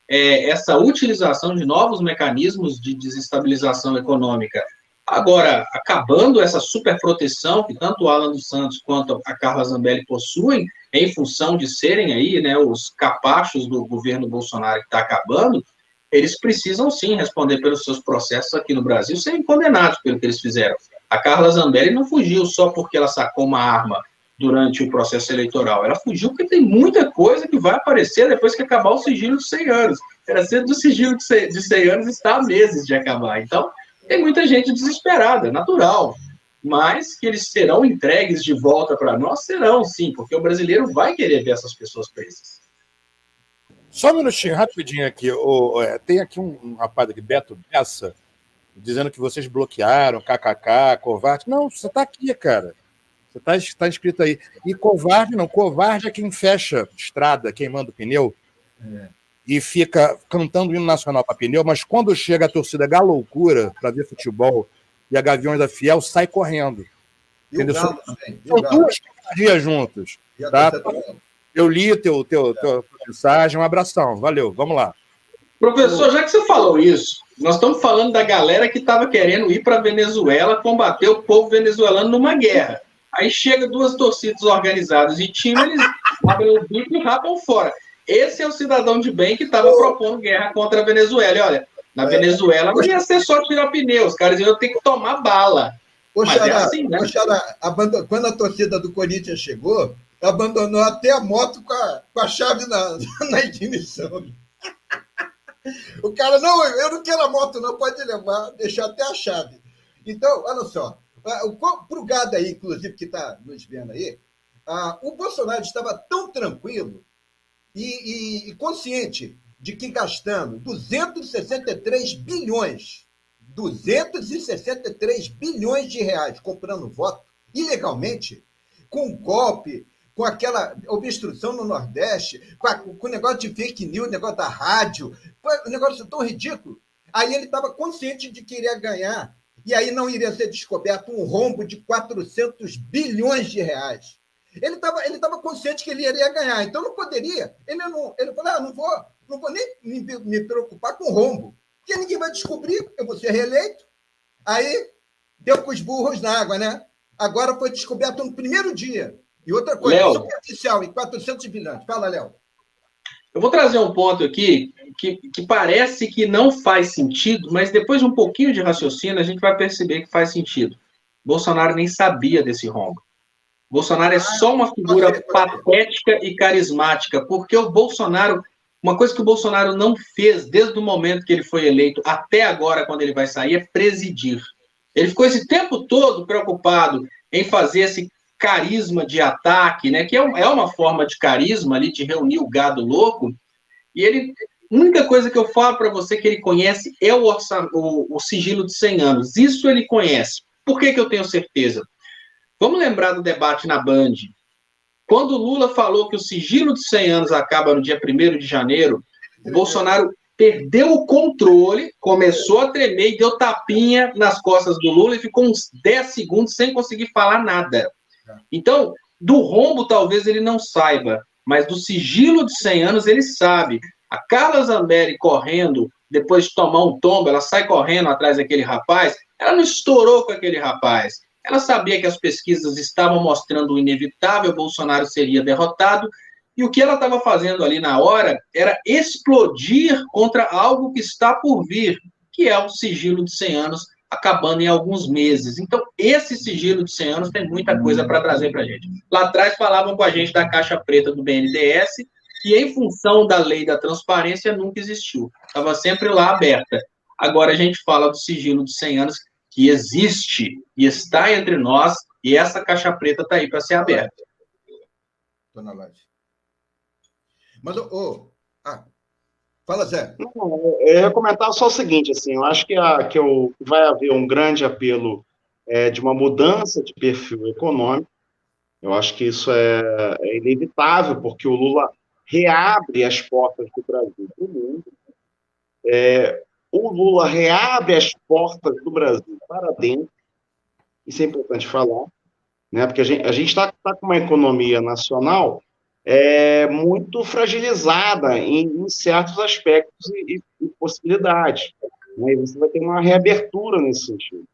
essa utilização de novos mecanismos de desestabilização econômica. Agora, acabando essa superproteção que tanto o Alan dos Santos quanto a Carla Zambelli possuem, em função de serem aí, né, os capachos do governo Bolsonaro que está acabando, eles precisam sim responder pelos seus processos aqui no Brasil, serem condenados pelo que eles fizeram. A Carla Zambelli não fugiu só porque ela sacou uma arma durante o processo eleitoral, ela fugiu porque tem muita coisa que vai aparecer depois que acabar o sigilo de 100 anos. Do sigilo de 100 anos está há meses de acabar. Então, tem muita gente desesperada, natural. Mas que eles serão entregues de volta para nós, serão sim, porque o brasileiro vai querer ver essas pessoas presas. Só um minutinho, rapidinho aqui. Tem aqui um rapaz aqui, Beto Bessa, dizendo que vocês bloquearam, kkk, covarde. Não, você está aqui, cara. Você está inscrito aí. E covarde não, covarde é quem fecha estrada, quem manda o pneu, e fica cantando o hino nacional para pneu, mas quando chega a torcida Galoucura para ver futebol e a Gaviões da Fiel, sai correndo. E o Galo também. São duas dias juntos. Tá? Eu li tua mensagem, um abração, valeu, vamos lá. Professor, já que você falou isso, nós estamos falando da galera que estava querendo ir para a Venezuela combater o povo venezuelano numa guerra. Aí chega duas torcidas organizadas de time, eles abrem o bico e rapam fora. Esse é o cidadão de bem que estava propondo guerra contra a Venezuela. E olha, na Venezuela não ia ser só tirar pneu, os caras iam ter que tomar bala. Mas Xará, é assim, né? Xará, quando a torcida do Corinthians chegou, abandonou até a moto com a chave na ignição. O cara, não, eu não quero a moto, não, pode levar, deixar até a chave. Então, olha só, para o gado aí, inclusive, que está nos vendo aí, o Bolsonaro estava tão tranquilo e consciente de que gastando 263 bilhões de reais comprando voto ilegalmente, com golpe, com aquela obstrução no Nordeste, com o negócio de fake news, o negócio da rádio, um negócio tão ridículo. Aí ele estava consciente de que iria ganhar, e aí não iria ser descoberto um rombo de 400 bilhões de reais. Ele estava consciente que ele iria ganhar, então não poderia. Ele falou, não vou nem me preocupar com rombo, porque ninguém vai descobrir, eu vou ser reeleito. Aí deu com os burros na água, né? Agora foi descoberto no primeiro dia. E outra coisa, Léo, superficial, em 400 bilhões. Fala, Léo. Eu vou trazer um ponto aqui que parece que não faz sentido, mas depois de um pouquinho de raciocínio, a gente vai perceber que faz sentido. Bolsonaro nem sabia desse rombo. Bolsonaro é só uma figura patética e carismática, porque o Bolsonaro, uma coisa que o Bolsonaro não fez desde o momento que ele foi eleito até agora, quando ele vai sair, é presidir. Ele ficou esse tempo todo preocupado em fazer esse carisma de ataque, né, que é uma forma de carisma ali, de reunir o gado louco, e ele, a única coisa que eu falo para você que ele conhece é o sigilo de 100 anos. Isso ele conhece. Por que eu tenho certeza? Vamos lembrar do debate na Band. Quando o Lula falou que o sigilo de 100 anos acaba no dia 1º de janeiro, o Bolsonaro perdeu o controle, começou a tremer e deu tapinha nas costas do Lula e ficou uns 10 segundos sem conseguir falar nada. Então, do rombo talvez ele não saiba, mas do sigilo de 100 anos ele sabe. A Carla Zambelli correndo, depois de tomar um tombo, ela sai correndo atrás daquele rapaz, ela não estourou com aquele rapaz. Ela sabia que as pesquisas estavam mostrando o inevitável, Bolsonaro seria derrotado, e o que ela estava fazendo ali na hora era explodir contra algo que está por vir, que é o sigilo de 100 anos, acabando em alguns meses. Então, esse sigilo de 100 anos tem muita coisa para trazer para a gente. Lá atrás falavam com a gente da caixa preta do BNDES, que em função da lei da transparência nunca existiu. Estava sempre lá aberta. Agora a gente fala do sigilo de 100 anos, que existe e está entre nós, e essa caixa preta está aí para ser aberta. Estou na live. Mas, fala, Zé. Eu ia comentar só o seguinte, assim, eu acho que vai haver um grande apelo de uma mudança de perfil econômico. Eu acho que isso é inevitável, porque o Lula reabre as portas do Brasil para o mundo. O Lula reabre as portas do Brasil para dentro. Isso é importante falar, né? Porque a gente está com uma economia nacional muito fragilizada em certos aspectos e possibilidades. Né? E você vai ter uma reabertura nesse sentido.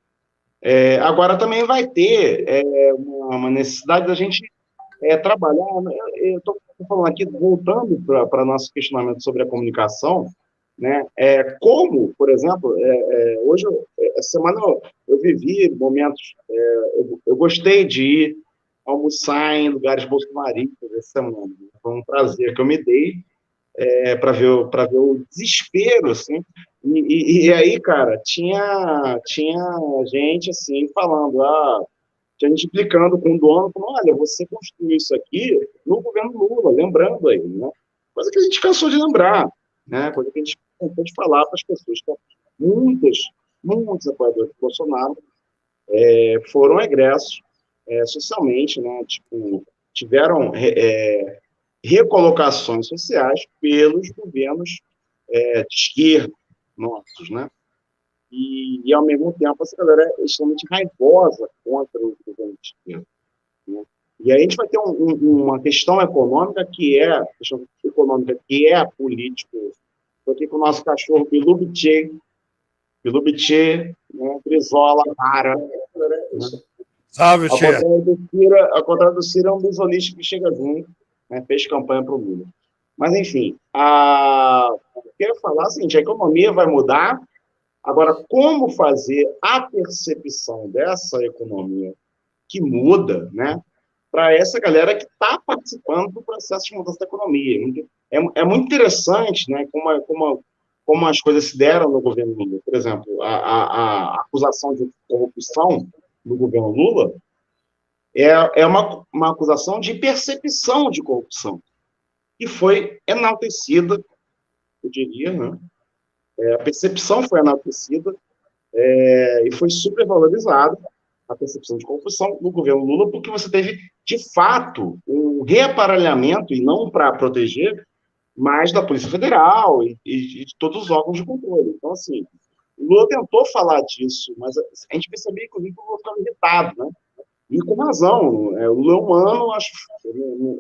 Agora também vai ter uma necessidade da gente trabalhar. Eu estou falando aqui, voltando para nosso questionamento sobre a comunicação, né? Como, por exemplo, hoje, essa semana eu vivi momentos, eu gostei de ir almoçar em lugares bolsonaristas essa semana. Foi um prazer que eu me dei para ver o desespero, assim. E aí, cara, tinha gente assim falando, tinha gente implicando com o dono, falando, olha, você construiu isso aqui no governo Lula, lembrando aí, né? Coisa que a gente cansou de lembrar, né? Coisa que a gente cansou de falar para as pessoas. Então, muitos apoiadores do Bolsonaro foram egressos socialmente, né? Tipo, tiveram recolocações sociais pelos governos de esquerda nossos, né? E, ao mesmo tempo, essa galera é extremamente raivosa contra os governos de esquerda. Né? E aí a gente vai ter uma questão econômica que é a política. Estou aqui com o nosso cachorro Bilu Bitchê, né? Brizola, cara. Né? Salve, chefe. Ao contrário do Ciro, é um bisolista que chega junto, né? Fez campanha para o Lula. Mas, enfim, eu quero falar assim, a economia vai mudar. Agora, como fazer a percepção dessa economia que muda, né, para essa galera que está participando do processo de mudança da economia? É muito interessante, né, como as coisas se deram no governo Lula. Por exemplo, a acusação de corrupção do governo Lula é uma acusação de percepção de corrupção, que foi enaltecida, eu diria, né? A percepção foi enaltecida e foi supervalorizada a percepção de corrupção no governo Lula, porque você teve, de fato, um reaparelhamento, e não para proteger, mas da Polícia Federal e de todos os órgãos de controle. Então, assim, o Lula tentou falar disso, mas a gente percebia, inclusive, que o Lula ficava irritado, né? E com razão. O Lula é humano,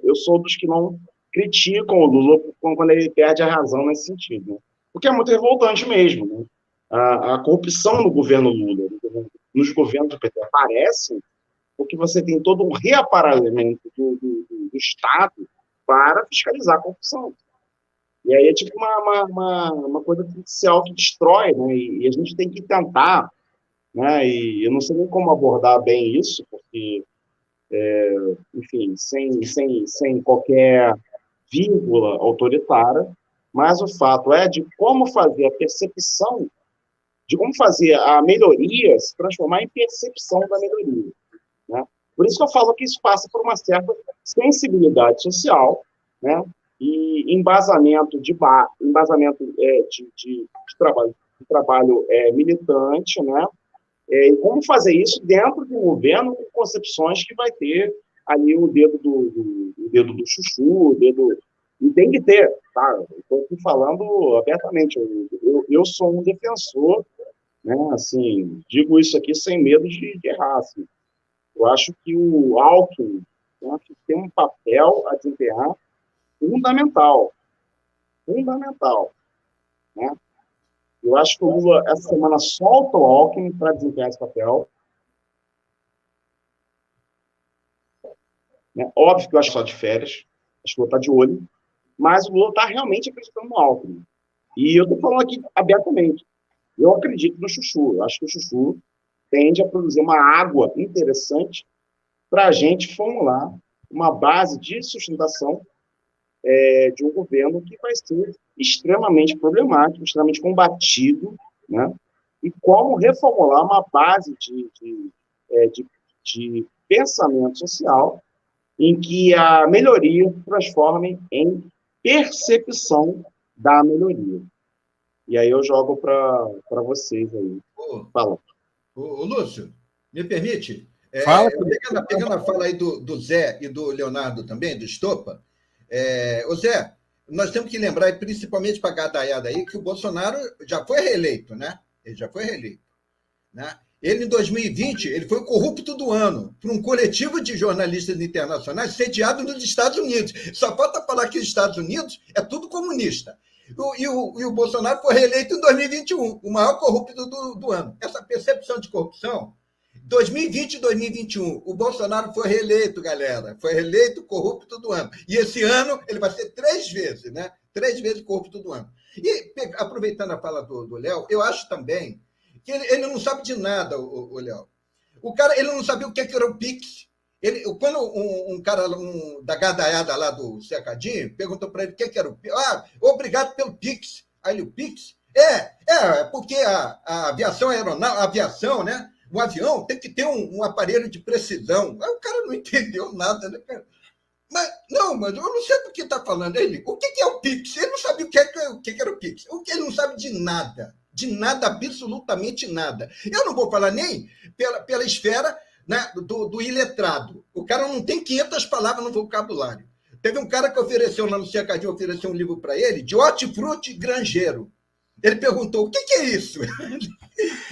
eu sou dos que não criticam o Lula quando ele perde a razão nesse sentido, né? Porque é muito revoltante mesmo, né? A corrupção no governo Lula, nos governos do PT, aparece porque você tem todo um reaparelhamento do Estado para fiscalizar a corrupção. E aí é tipo uma coisa que se autodestrói, né? E a gente tem que tentar, né? E eu não sei nem como abordar bem isso, porque, enfim, sem qualquer vírgula autoritária, mas o fato é de como fazer a percepção, de como fazer a melhoria se transformar em percepção da melhoria, né? Por isso que eu falo que isso passa por uma certa sensibilidade social, né? E embasamento de trabalho militante, né? E como fazer isso dentro de um governo com concepções que vai ter ali o dedo do chuchu, o dedo... E tem que ter, tá? Estou aqui falando abertamente. Eu sou um defensor, né? Assim, digo isso aqui sem medo de errar. Assim. Eu acho que o Alckmin, né, tem um papel a desempenhar fundamental. Fundamental. Né? Eu acho que o Lula, essa semana, solta o Alckmin para desempenhar esse papel. Né? Óbvio que eu acho só de férias, acho que eu vou estar de olho, mas o Lula está realmente acreditando no Alckmin. E eu estou falando aqui abertamente. Eu acredito no chuchu. Eu acho que o chuchu tende a produzir uma água interessante para a gente formular uma base de sustentação de um governo que vai ser extremamente problemático, extremamente combatido, né? E como reformular uma base de pensamento social em que a melhoria transforme em percepção da melhoria. E aí eu jogo para vocês aí. Fala. Ô, Lúcio, me permite? Fala. Pegando a fala aí do Zé e do Leonardo também, do Estopa, ô Zé, nós temos que lembrar, e principalmente para a gadaiada aí, que o Bolsonaro já foi reeleito, né? Ele já foi reeleito. Né? Ele, em 2020, ele foi o corrupto do ano por um coletivo de jornalistas internacionais sediado nos Estados Unidos. Só falta falar que os Estados Unidos é tudo comunista. E o Bolsonaro foi reeleito em 2021, o maior corrupto do ano. Essa percepção de corrupção, 2020 e 2021, o Bolsonaro foi reeleito, galera. Foi reeleito corrupto do ano. E esse ano ele vai ser 3 vezes, né? 3 vezes corrupto do ano. E, aproveitando a fala do Léo, eu acho também que ele não sabe de nada, o Léo. O cara, ele não sabia o que era o Pix. Quando um cara da gadaiada lá do Cercadinho perguntou para ele o que era o Pix. Obrigado pelo Pix. Aí ele, o Pix? Porque a aviação a aviação, né? O avião tem que ter um aparelho de precisão. Aí o cara não entendeu nada, né, cara? Mas eu não sei do que está falando. Ele, o que é o Pix? Ele não sabia o que era o Pix. Ele não sabe de nada. De nada, absolutamente nada. Eu não vou falar nem pela esfera, né, do iletrado. O cara não tem 500 palavras no vocabulário. Teve um cara que ofereceu lá no Cercadinho, ofereceu um livro para ele, de hortifruti granjeiro. Ele perguntou, o que é isso?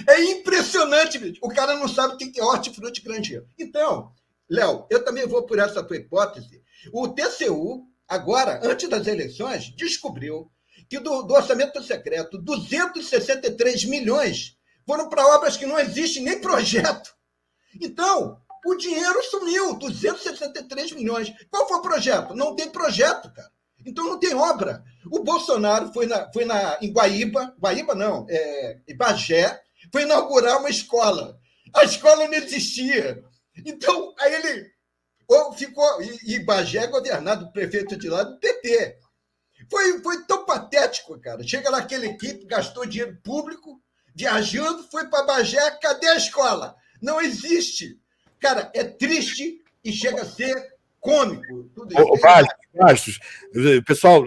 É impressionante, bicho. O cara não sabe o que é hortifruti granjeiro. Então, Léo, eu também vou por essa tua hipótese. O TCU, agora, antes das eleições, descobriu que do orçamento secreto, 263 milhões foram para obras que não existem nem projeto. Então, o dinheiro sumiu, 263 milhões. Qual foi o projeto? Não tem projeto, cara. Então não tem obra. O Bolsonaro foi em Guaíba não, em Bagé, foi inaugurar uma escola. A escola não existia. Então, aí ele ficou... E Bagé é governado, o prefeito de lá, do PT. Foi tão patético, cara. Chega lá aquela equipe, gastou dinheiro público, viajando, foi para Bagé, cadê a escola? Não existe. Cara, é triste e chega a ser cômico. Tudo isso. Bastos, pessoal,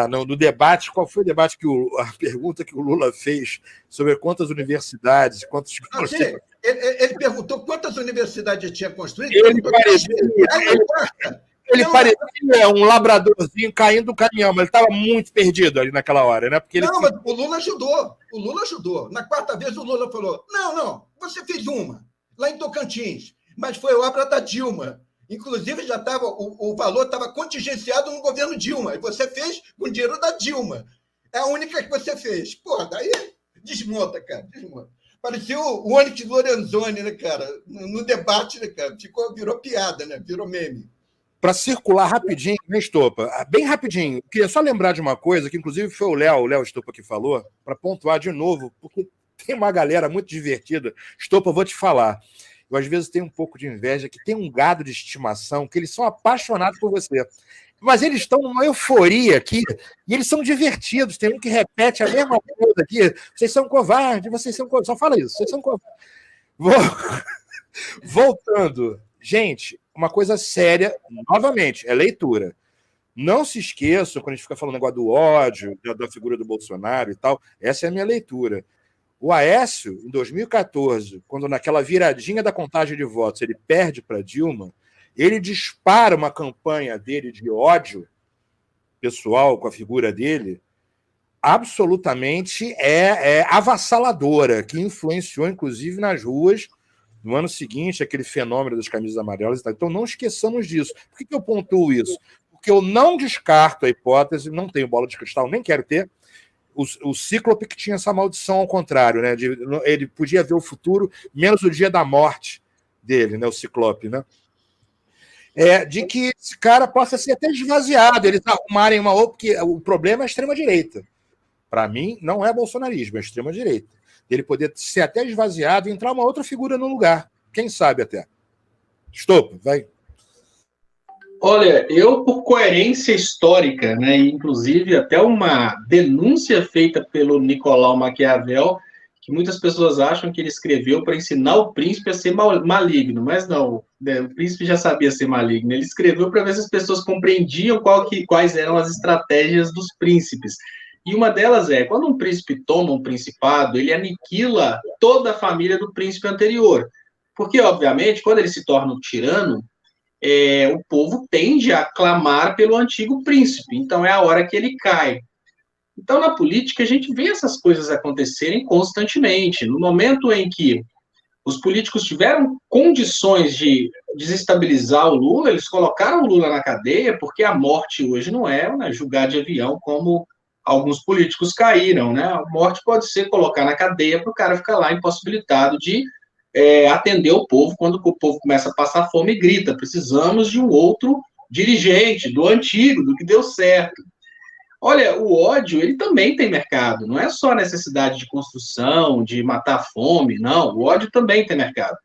no debate, qual foi o debate a pergunta que o Lula fez sobre quantas universidades, quantos... Ele perguntou quantas universidades tinha construído. Ele parecia um labradorzinho caindo do caminhão, mas ele estava muito perdido ali naquela hora, né? Porque mas o Lula ajudou. O Lula ajudou. Na 4ª vez, o Lula falou: não, você fez uma, lá em Tocantins, mas foi obra da Dilma. Inclusive, já estava, o valor estava contingenciado no governo Dilma, e você fez com dinheiro da Dilma. É a única que você fez. Pô, daí desmonta, cara, desmonta. Parecia o Onyx Lorenzoni, né, cara? No debate, né, cara? Virou piada, né? Virou meme. para circular rapidinho, né, Estopa? Bem rapidinho. Queria só lembrar de uma coisa, que inclusive foi o Léo Estopa que falou, para pontuar de novo, porque tem uma galera muito divertida. Estopa, eu vou te falar. Eu, às vezes, tenho um pouco de inveja, que tem um gado de estimação, que eles são apaixonados por você. Mas eles estão numa euforia aqui, e eles são divertidos. Tem um que repete a mesma coisa aqui. Vocês são covardes, vocês são covardes. Só fala isso, vocês são covardes. Voltando. Gente, uma coisa séria, novamente, é leitura. Não se esqueçam, quando a gente fica falando negócio do ódio, da figura do Bolsonaro e tal, essa é a minha leitura. O Aécio, em 2014, quando naquela viradinha da contagem de votos ele perde para Dilma, ele dispara uma campanha dele de ódio pessoal com a figura dele, absolutamente avassaladora, que influenciou, inclusive, nas ruas, no ano seguinte, aquele fenômeno das camisas amarelas. Então, não esqueçamos disso. Por que eu pontuo isso? Porque eu não descarto a hipótese, não tenho bola de cristal, nem quero ter, o Cíclope que tinha essa maldição ao contrário, né? Ele podia ver o futuro menos o dia da morte dele, né? O Ciclope, né? De que esse cara possa ser até esvaziado, eles arrumarem uma outra, porque o problema é a extrema-direita. Para mim, não é bolsonarismo, é a extrema-direita. Ele poder ser até esvaziado e entrar uma outra figura no lugar. Quem sabe até. Estopa, vai. Olha, eu, por coerência histórica, né, inclusive até uma denúncia feita pelo Nicolau Maquiavel, que muitas pessoas acham que ele escreveu para ensinar o príncipe a ser maligno, mas não, né, o príncipe já sabia ser maligno, ele escreveu para ver se as pessoas compreendiam quais eram as estratégias dos príncipes. E uma delas é, quando um príncipe toma um principado, ele aniquila toda a família do príncipe anterior. Porque, obviamente, quando ele se torna um tirano, o povo tende a clamar pelo antigo príncipe, então é a hora que ele cai. Então, na política, a gente vê essas coisas acontecerem constantemente. No momento em que os políticos tiveram condições de desestabilizar o Lula, eles colocaram o Lula na cadeia, porque a morte hoje não é, né, julgar de avião como alguns políticos caíram, né? A morte pode ser colocar na cadeia para o cara ficar lá impossibilitado de atender o povo quando o povo começa a passar fome e grita, precisamos de um outro dirigente, do antigo, do que deu certo. Olha, o ódio, ele também tem mercado, não é só a necessidade de construção, de matar a fome, não, o ódio também tem mercado.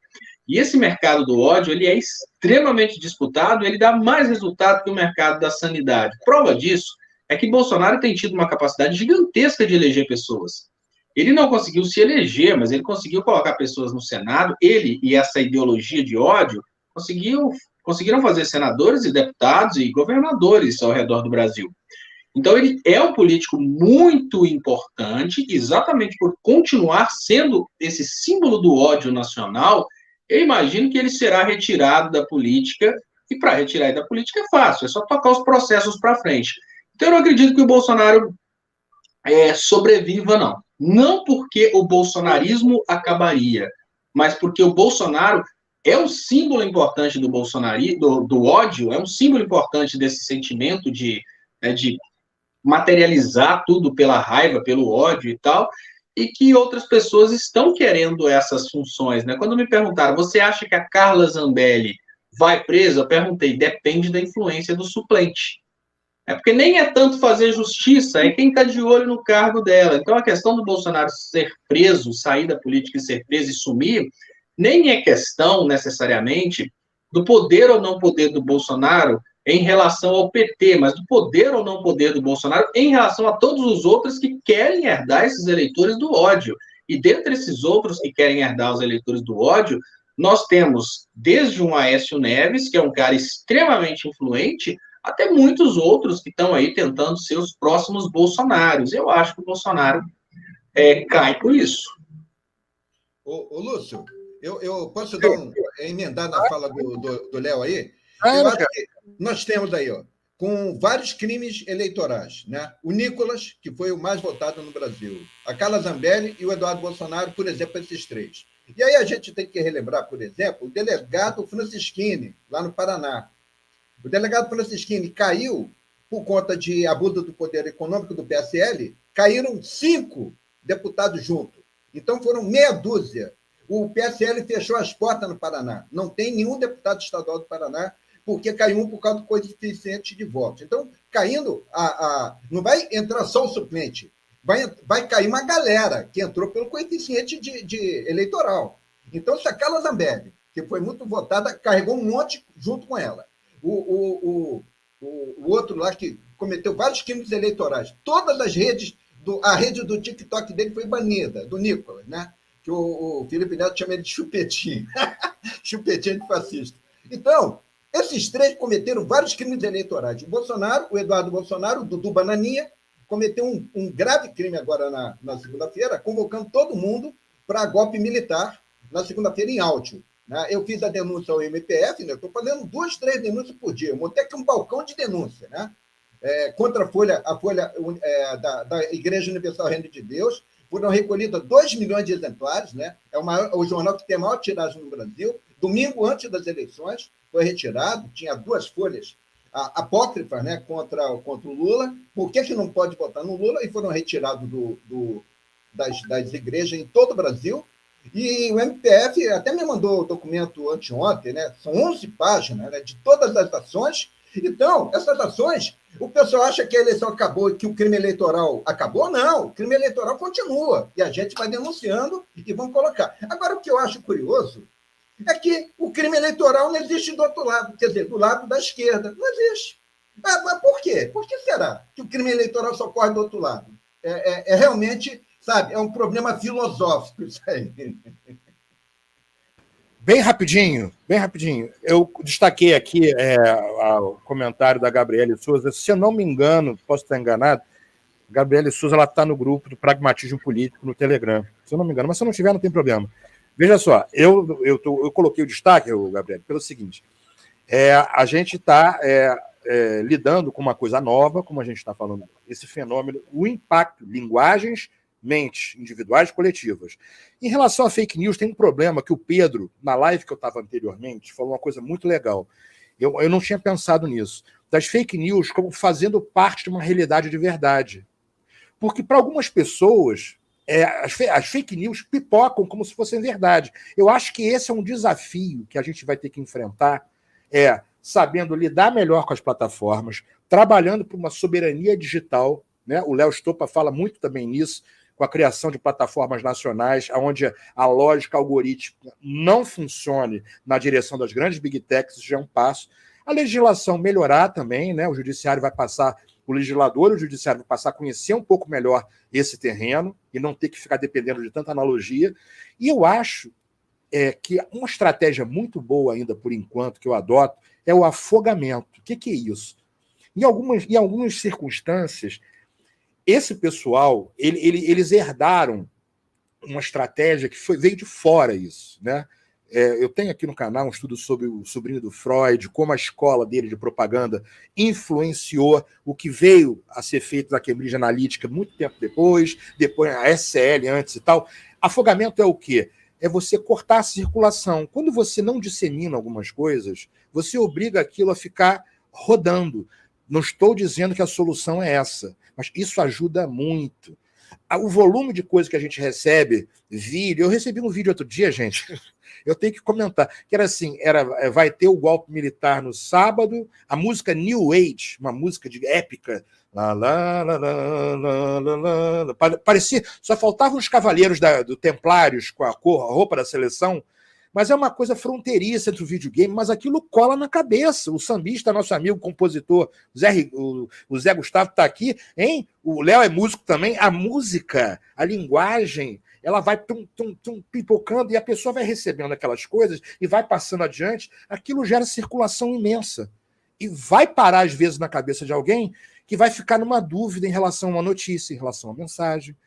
E esse mercado do ódio, ele é extremamente disputado, ele dá mais resultado que o mercado da sanidade. Prova disso é que Bolsonaro tem tido uma capacidade gigantesca de eleger pessoas. Ele não conseguiu se eleger, mas ele conseguiu colocar pessoas no Senado, ele e essa ideologia de ódio conseguiram fazer senadores e deputados e governadores ao redor do Brasil. Então, ele é um político muito importante, exatamente por continuar sendo esse símbolo do ódio nacional. Eu imagino que ele será retirado da política, e para retirar ele da política é fácil, é só tocar os processos para frente. Então, eu não acredito que o Bolsonaro sobreviva, não. Não porque o bolsonarismo acabaria, mas porque o Bolsonaro é um símbolo importante do ódio, é um símbolo importante desse sentimento de materializar tudo pela raiva, pelo ódio e tal, e que outras pessoas estão querendo essas funções, né? Quando me perguntaram, você acha que a Carla Zambelli vai presa? Eu perguntei, depende da influência do suplente. É porque nem é tanto fazer justiça, é quem está de olho no cargo dela. Então, a questão do Bolsonaro ser preso, sair da política e ser preso e sumir, nem é questão, necessariamente, do poder ou não poder do Bolsonaro em relação ao PT, mas do poder ou não poder do Bolsonaro em relação a todos os outros que querem herdar esses eleitores do ódio. E dentre esses outros que querem herdar os eleitores do ódio, nós temos desde um Aécio Neves, que é um cara extremamente influente, até muitos outros que estão aí tentando ser os próximos Bolsonaros. Eu acho que o Bolsonaro cai por isso. Ô Lúcio, eu posso emendar na fala do Léo aí? Eu acho que nós temos aí, com vários crimes eleitorais, né? O Nicolas, que foi o mais votado no Brasil, a Carla Zambelli e o Eduardo Bolsonaro, por exemplo, esses três. E aí a gente tem que relembrar, por exemplo, o delegado Francisquini, lá no Paraná. O delegado Francisquini caiu por conta de abuso do poder econômico do PSL, caíram 5 deputados juntos. Então foram meia dúzia. O PSL fechou as portas no Paraná. Não tem nenhum deputado estadual do Paraná porque caiu um por causa do coeficiente de votos. Então, caindo, não vai entrar só o suplente, vai cair uma galera que entrou pelo coeficiente de eleitoral. Então, se a Carla Zambelli, que foi muito votada, carregou um monte junto com ela. O outro lá que cometeu vários crimes eleitorais, todas as redes, a rede do TikTok dele foi banida, do Nicolas, né? Que o Felipe Neto chama ele de chupetinho. Chupetinho de fascista. Então, esses três cometeram vários crimes eleitorais. O Bolsonaro, o Eduardo Bolsonaro, o Dudu Bananinha, cometeu um grave crime agora na segunda-feira, convocando todo mundo para golpe militar na segunda-feira em áudio. Né? Eu fiz a denúncia ao MPF, né? Estou fazendo 2, 3 denúncias por dia. Eu montei aqui um balcão de denúncia, né? Contra a Folha da Igreja Universal Reino de Deus. Foram recolhidas 2 milhões de exemplares, né? É o jornal que tem a maior tiragem no Brasil. Domingo, antes das eleições, foi retirado, tinha 2 folhas apócrifas, né, contra o Lula. Por que não pode votar no Lula? E foram retirados das igrejas em todo o Brasil. E o MPF até me mandou o documento anteontem, né? São 11 páginas, né, de todas as ações. Então, essas ações, o pessoal acha que a eleição acabou e que o crime eleitoral acabou? Não, o crime eleitoral continua. E a gente vai denunciando e vamos colocar. Agora, o que eu acho curioso é que o crime eleitoral não existe do outro lado, quer dizer, do lado da esquerda. Não existe. Mas por quê? Por que será que o crime eleitoral só ocorre do outro lado? Realmente, sabe, é um problema filosófico isso aí. Bem rapidinho. Eu destaquei aqui o comentário da Gabriele Souza. Se eu não me engano, posso estar enganado, a Gabriele Souza está no grupo do Pragmatismo Político no Telegram. Se eu não me engano, mas se eu não tiver, não tem problema. Veja só, eu coloquei o destaque, Gabriele, pelo seguinte. A gente está lidando com uma coisa nova, como a gente está falando, esse fenômeno, o impacto, linguagens, mentes individuais e coletivas. Em relação a fake news, tem um problema que o Pedro, na live que eu estava anteriormente, falou uma coisa muito legal. Eu não tinha pensado nisso. Das fake news como fazendo parte de uma realidade de verdade. Porque para algumas pessoas, as fake news pipocam como se fossem verdade. Eu acho que esse é um desafio que a gente vai ter que enfrentar, sabendo lidar melhor com as plataformas, trabalhando por uma soberania digital, né? O Léo Stoppa fala muito também nisso, com a criação de plataformas nacionais, onde a lógica algorítmica não funcione na direção das grandes big techs, isso já é um passo. A legislação melhorar também, né? O legislador e o judiciário vai passar a conhecer um pouco melhor esse terreno e não ter que ficar dependendo de tanta analogia. E eu acho que uma estratégia muito boa ainda, por enquanto, que eu adoto, é o afogamento. O que é isso? Em algumas circunstâncias, esse pessoal, eles herdaram uma estratégia que veio de fora isso, né? Eu tenho aqui no canal um estudo sobre o sobrinho do Freud, como a escola dele de propaganda influenciou o que veio a ser feito na Cambridge Analytica muito tempo depois a SL antes e tal. Afogamento é o quê? É você cortar a circulação. Quando você não dissemina algumas coisas, você obriga aquilo a ficar rodando. Não estou dizendo que a solução é essa, mas isso ajuda muito. O volume de coisa que a gente recebe, vídeo... Eu recebi um vídeo outro dia, gente, eu tenho que comentar, que era assim, vai ter o golpe militar no sábado, a música New Age, uma música épica, parecia, só faltavam os cavaleiros do Templários com a roupa da seleção, mas é uma coisa fronteiriça entre o videogame, mas aquilo cola na cabeça. O sambista, nosso amigo, compositor, o Zé Gustavo está aqui, hein? O Léo é músico também. A música, a linguagem, ela vai pipocando e a pessoa vai recebendo aquelas coisas e vai passando adiante. Aquilo gera circulação imensa. E vai parar, às vezes, na cabeça de alguém que vai ficar numa dúvida em relação a uma notícia, em relação a uma mensagem.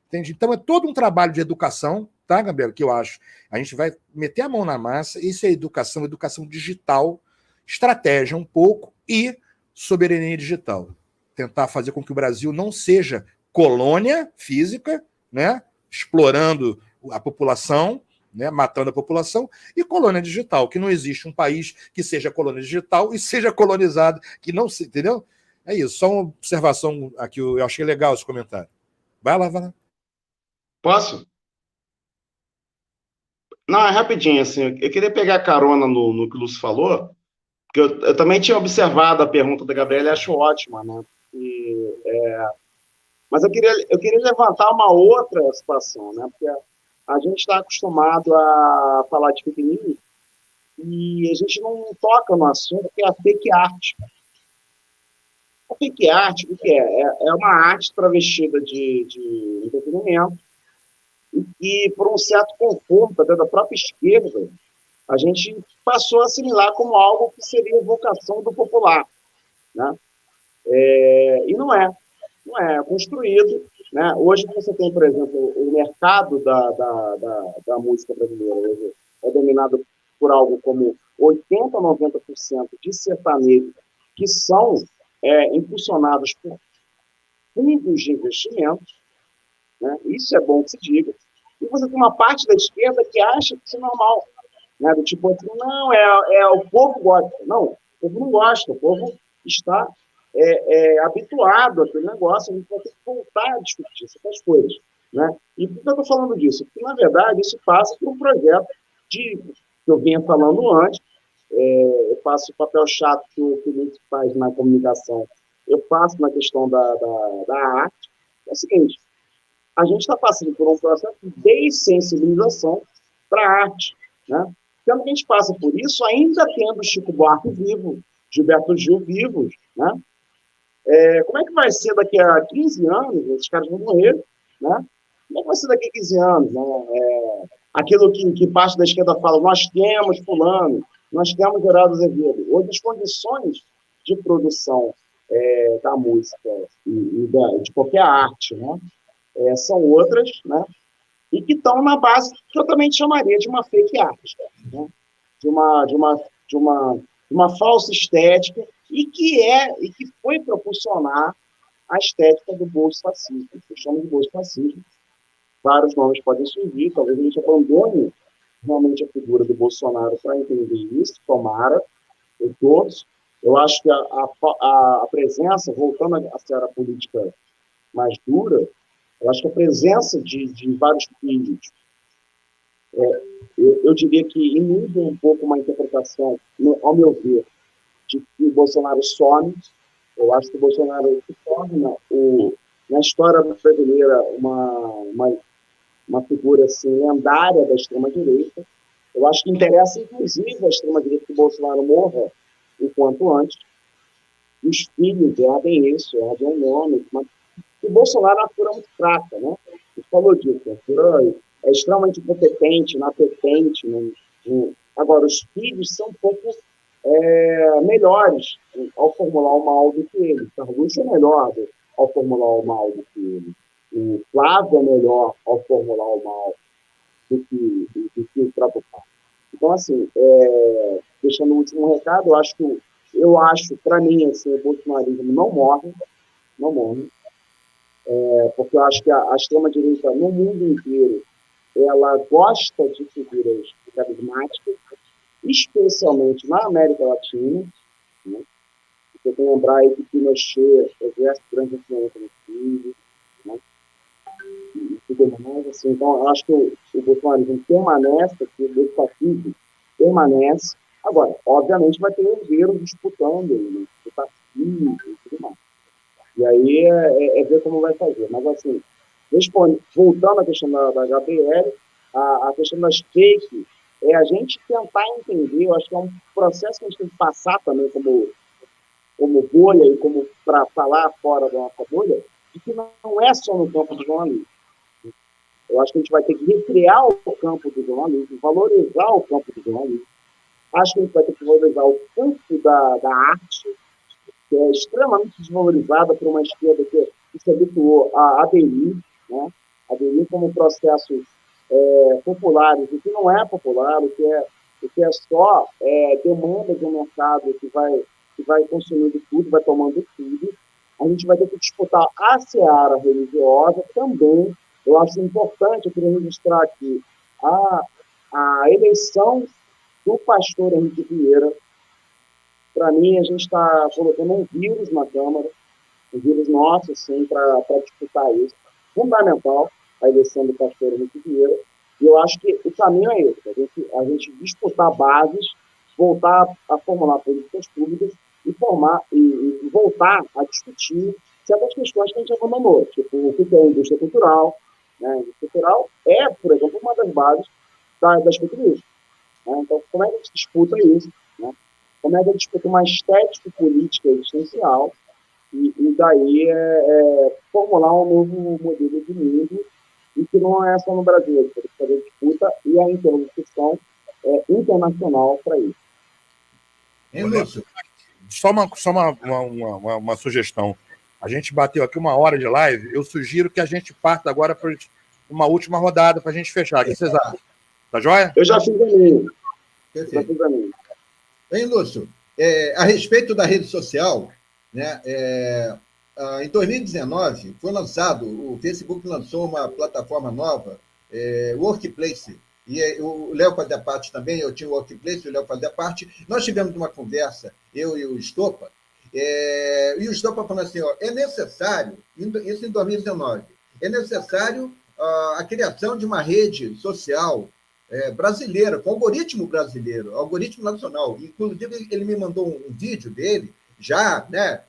Entende? Então, é todo um trabalho de educação, tá, Gabriel? Que eu acho. A gente vai meter a mão na massa, isso é educação digital, estratégia um pouco e soberania digital. Tentar fazer com que o Brasil não seja colônia física, né, explorando a população, né, matando a população, e colônia digital, que não existe um país que seja colônia digital e seja colonizado, que não se, entendeu? É isso, só uma observação aqui, eu achei legal esse comentário. Vai lá. Posso? Não, é rapidinho, assim, eu queria pegar carona no que o Lúcio falou, eu também tinha observado a pergunta da Gabriela e acho ótima, né? Mas eu queria levantar uma outra situação, né? Porque a gente está acostumado a falar de fake news e a gente não toca no assunto que é a fake art. A fake art, o que é? É uma arte travestida de entretenimento e por um certo conforto até da própria esquerda, a gente passou a assimilar como algo que seria evocação do popular, né? E não é construído, né? Hoje você tem, por exemplo, o mercado da música brasileira hoje é dominado por algo como 80% a 90% de sertanejos que são impulsionados por fundos de investimento, né? Isso é bom que se diga. E você tem uma parte da esquerda que acha que isso é normal, né? Do tipo assim, não, o povo gosta. Não, o povo não gosta, o povo está habituado àquele negócio, a gente vai ter que voltar a discutir essas coisas, né? E por que eu estou falando disso? Porque, na verdade, isso passa por um projeto que eu vinha falando antes, eu faço o papel chato que o Felipe faz na comunicação, eu faço na questão da arte. É o seguinte, a gente está passando por um processo de dessensibilização para a arte, né? Sendo que a gente passa por isso ainda tendo Chico Buarque vivo, Gilberto Gil vivos, né? Como é que vai ser daqui a 15 anos? Esses caras vão morrer, né? Como é que vai ser daqui a 15 anos? Né? Aquilo que parte da esquerda fala, nós temos fulano, nós temos Geraldo Azevedo. Hoje as condições de produção da música e de qualquer arte, né? São outras, né? E que estão na base que eu também chamaria de uma fake art, né? de uma falsa estética e que foi propulsionar a estética do bolsofascismo, que chama de bolsofascismo. Vários nomes podem surgir, talvez a gente abandone realmente a figura do Bolsonaro para entender isso, tomara, eu todos. Eu acho que a presença, voltando à seara política mais dura, eu acho que a presença de vários filhos, eu diria que inibe um pouco uma interpretação, ao meu ver, de que o Bolsonaro some. Eu acho que o Bolsonaro se torna, na história brasileira, uma figura assim, lendária da extrema-direita. Eu acho que interessa, inclusive, a extrema-direita que o Bolsonaro morra o quanto antes. Os filhos herdem isso, herdem o nome. Mas o Bolsonaro é uma figura muito fraca, né? Ele falou disso, a figura é extremamente incompetente, inapetente. Né? Agora, os filhos são um pouco melhores ao formular o mal do que ele. O Carluxo é melhor ao formular o mal do que ele. O Flávio é melhor ao formular o mal do que o próprio pai. Então, assim, deixando o último recado, eu acho, para mim, assim, o bolsonarismo não morre, porque eu acho que a extrema-direita, no mundo inteiro, ela gosta de figuras carismáticas, especialmente na América Latina, né? Você tem que lembrar aí que Pinochet exerce grande influência no Chile, né? E tudo mais, assim. Então, eu acho que o bolsonarismo permanece, que o bolsonarismo permanece. Agora, obviamente, vai ter herdeiros disputando, né? O partido e tudo mais. E aí é ver como vai fazer. Mas, assim, voltando à questão da Gabriele, a questão das fake, a gente tentar entender, eu acho que é um processo que a gente tem que passar também como bolha e como para falar fora da nossa bolha, de que não é só no campo do jornalismo. Eu acho que a gente vai ter que recriar o campo do jornalismo, valorizar o campo do jornalismo. Acho que a gente vai ter que valorizar o campo da arte, que é extremamente desvalorizada por uma esquerda que se habituou a aderir, né? Aderir como processos populares, o que não é popular, o que é só demanda de um mercado que vai consumindo tudo, vai tomando tudo. A gente vai ter que disputar a seara religiosa também. Eu acho importante, eu queria registrar aqui, a eleição do pastor Henrique Vieira. Para mim, a gente está colocando um vírus na Câmara, um vírus nosso, assim, para disputar isso. Fundamental a eleição do pastor Henrique Vieira. E eu acho que o caminho é esse, a gente disputar bases, voltar a formular políticas públicas e voltar a discutir certas questões que a gente abandonou, tipo o que é a indústria cultural. Né? A indústria cultural é, por exemplo, uma das bases das fake news. Né? Então, como é que a gente disputa isso? Né? Como é que a gente disputa uma estética política existencial e daí formular um novo modelo de mundo e que não é só no Brasil, a gente tem que fazer disputa e a interlocução internacional para isso. Hein, Lúcio? Só uma sugestão. A gente bateu aqui 1 hora de live. Eu sugiro que a gente parta agora para uma última rodada para a gente fechar. O que vocês acham? Tá joia? Eu já fiz a minha. Perfeito. Hein, Lúcio? A respeito da rede social, né, em 2019, foi lançado, o Facebook lançou uma plataforma nova, Workplace, e o Léo fazia parte também, eu tinha o Workplace, o Léo fazia parte. Nós tivemos uma conversa, eu e o Estopa, e o Estopa falou assim, é necessário, isso em 2019, é necessário a criação de uma rede social brasileira, com algoritmo brasileiro, algoritmo nacional. Inclusive, ele me mandou um vídeo dele, já, né?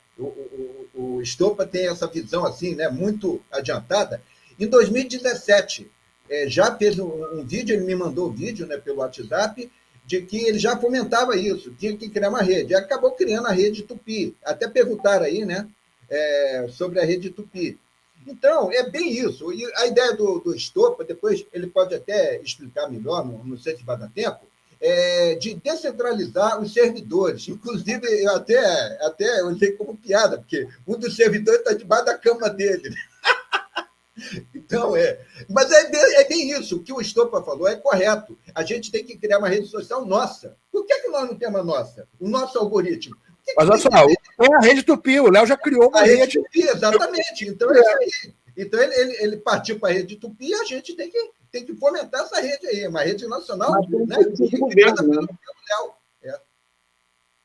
O Estopa tem essa visão assim, né, muito adiantada. Em 2017, já fez um vídeo, ele me mandou um vídeo, né, pelo WhatsApp, de que ele já fomentava isso, tinha que criar uma rede. E acabou criando a rede Tupi. Até perguntaram aí, né, sobre a rede Tupi. Então, é bem isso. E a ideia do Estopa, depois ele pode até explicar melhor, não sei se vai dar tempo, de descentralizar os servidores. Inclusive, eu até usei como piada, porque um dos servidores está debaixo da cama dele. Então, mas é bem isso. O que o Estopa falou é correto. A gente tem que criar uma rede social nossa. Por que nós não temos a nossa? O nosso algoritmo. Mas olha só, tem a rede Tupi, o Léo já criou uma rede Tupi, exatamente. Então, é isso aí. Então, ele partiu para a rede Tupi e a gente tem que fomentar essa rede aí, uma rede nacional. Mas como né? política de governo, né?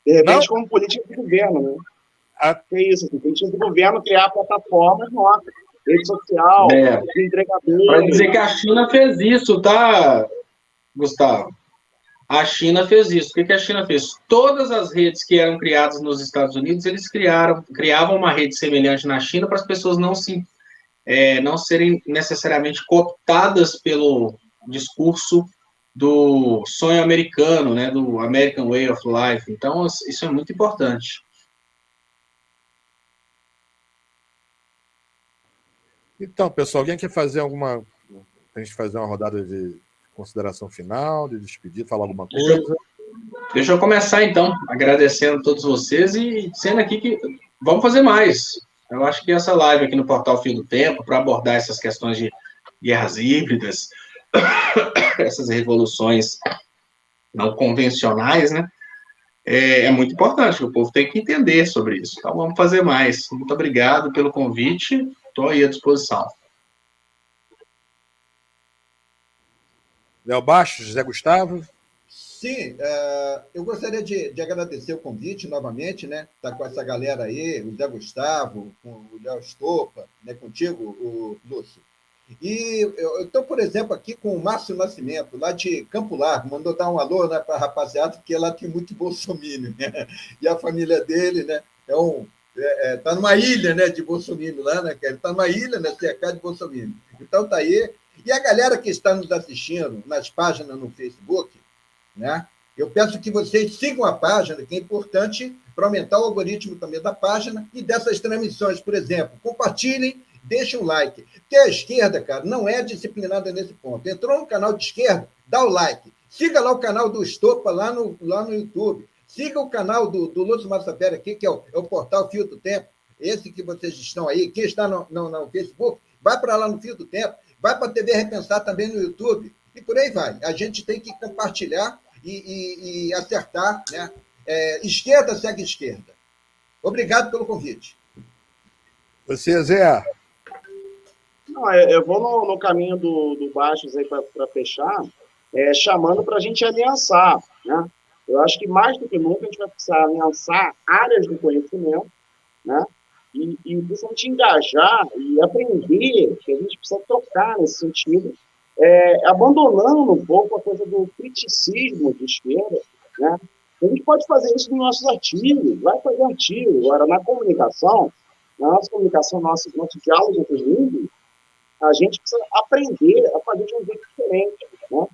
De repente, como política de governo, né? É isso, assim, política de governo criar plataformas nossas, rede social, de entregadores. Para dizer que a China fez isso, tá, Gustavo? A China fez isso. O que a China fez? Todas as redes que eram criadas nos Estados Unidos, eles criavam uma rede semelhante na China para as pessoas não serem necessariamente cooptadas pelo discurso do sonho americano, né, do American Way of Life. Então, isso é muito importante. Então, pessoal, alguém quer fazer a gente fazer uma rodada de consideração final, de despedida, falar alguma coisa? Deixa eu começar, então, agradecendo a todos vocês e dizendo aqui que vamos fazer mais. Eu acho que essa live aqui no Portal Fio do Tempo, para abordar essas questões de guerras híbridas, essas revoluções não convencionais, né? É muito importante, o povo tem que entender sobre isso. Então, vamos fazer mais. Muito obrigado pelo convite, estou aí à disposição. Léo Baixo, José Gustavo? Sim, eu gostaria de agradecer o convite novamente, né? Estar com essa galera aí, o Zé Gustavo, com o Léo Estopa, né? Contigo, o Lúcio. E eu estou, por exemplo, aqui com o Márcio Nascimento, lá de Campo Largo, mandou dar um alô, né, para a rapaziada, porque lá tem muito bolsominion, né? E a família dele, né, tá numa ilha, né, de bolsominion lá, né? Ele está numa ilha, né, cercado de bolsominion. Então tá aí. E a galera que está nos assistindo nas páginas no Facebook, né? Eu peço que vocês sigam a página, que é importante para aumentar o algoritmo também da página e dessas transmissões, por exemplo. Compartilhem, deixem um like. Porque a esquerda, cara, não é disciplinada nesse ponto. Entrou no canal de esquerda, dá o like. Siga lá o canal do Estopa lá no YouTube. Siga o canal do Lúcio Massafera aqui, que é o Portal Fio do Tempo. Esse que vocês estão aí. Quem está no Facebook, vai para lá no Fio do Tempo. Vai para a TV Repensar também no YouTube. E por aí vai. A gente tem que compartilhar e acertar, né? Esquerda segue esquerda. Obrigado pelo convite. Você, Zé? Não, eu vou no caminho do Baixos aí para fechar, chamando para a gente aliançar, né? Eu acho que mais do que nunca a gente vai precisar aliançar áreas do conhecimento, né? E principalmente engajar e aprender, que a gente precisa tocar nesse sentido, abandonando um pouco a coisa do criticismo de esquerda, né? A gente pode fazer isso nos nossos artigos, vai fazer artigo. Agora, na comunicação, na nossa comunicação, nosso diálogo entre os índios, a gente precisa aprender a fazer de um jeito diferente, né?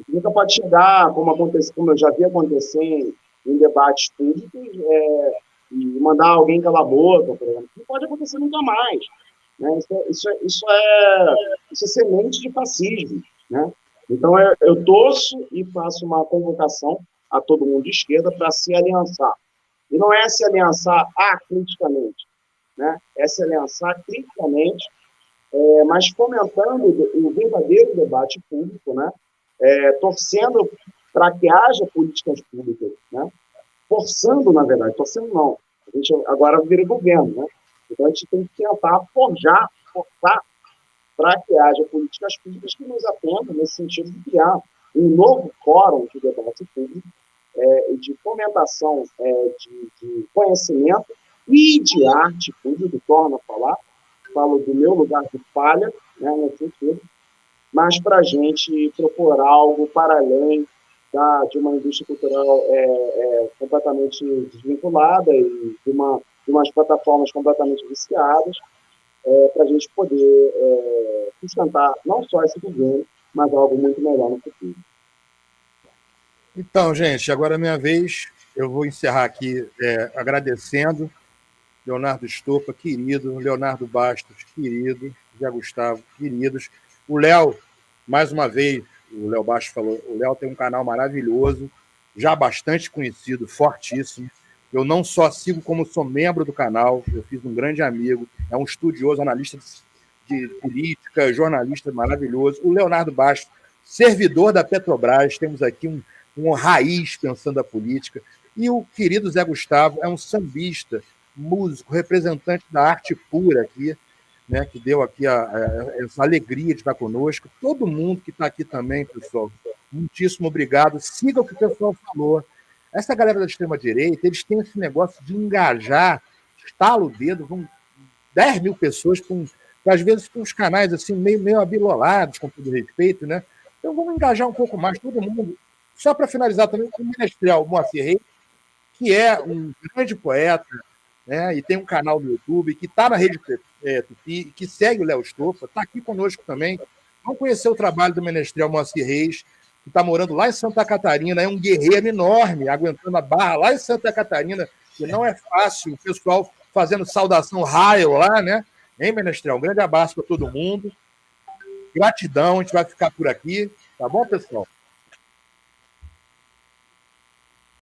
Nunca pode chegar, como eu já vi acontecer em debates públicos, e mandar alguém calar a boca, por exemplo. Não pode acontecer nunca mais. Né? Isso é semente de fascismo. Né? Então, eu torço e faço uma convocação a todo mundo de esquerda para se aliançar. E não é se aliançar acriticamente, né? É se aliançar criticamente, mas fomentando o verdadeiro debate público, né? Torcendo para que haja políticas públicas, né? Forçando, na verdade, torcendo não. A gente agora vira governo, né? Então a gente tem que tentar forçar para que haja políticas públicas que nos atendam nesse sentido de criar um novo fórum de debate público, de fomentação de conhecimento e de arte pública, torno a falar, falo do meu lugar de falha, né, nesse sentido, mas para a gente propor algo para além de uma indústria cultural completamente desvinculada e de umas plataformas completamente viciadas, para a gente poder sustentar não só esse governo, mas algo muito melhor no futuro. Então, gente, agora é minha vez. Eu vou encerrar aqui agradecendo Leonardo Stoppa, querido, Leonardo Bastos, querido, Zé Gustavo, queridos. O Léo, mais uma vez, o Léo Bastos falou, o Léo tem um canal maravilhoso, já bastante conhecido, fortíssimo. Eu não só sigo como sou membro do canal, eu fiz um grande amigo, é um estudioso, analista de política, jornalista maravilhoso. O Leonardo Bastos, servidor da Petrobras, temos aqui um raiz pensando a política. E o querido Zé Gustavo é um sambista, músico, representante da arte pura aqui, né, que deu aqui essa alegria de estar conosco. Todo mundo que está aqui também, pessoal, muitíssimo obrigado. Siga o que o pessoal falou. Essa galera da extrema-direita, eles têm esse negócio de engajar, estala o dedo, vão 10 mil pessoas, às vezes com uns canais assim, meio abilolados, com todo respeito, né? Então vamos engajar um pouco mais, todo mundo. Só para finalizar também, o Menestrel Moacir Reis, que é um grande poeta, né, e tem um canal no YouTube, que está na Rede Tupi, que segue o Léo Stoppa, está aqui conosco também. Vamos conhecer o trabalho do Menestrel Moacir Reis, que está morando lá em Santa Catarina, é um guerreiro enorme, aguentando a barra lá em Santa Catarina, que não é fácil, o pessoal fazendo saudação raio lá, né? Hein, Menestrel? Um grande abraço para todo mundo. Gratidão, a gente vai ficar por aqui, tá bom, pessoal?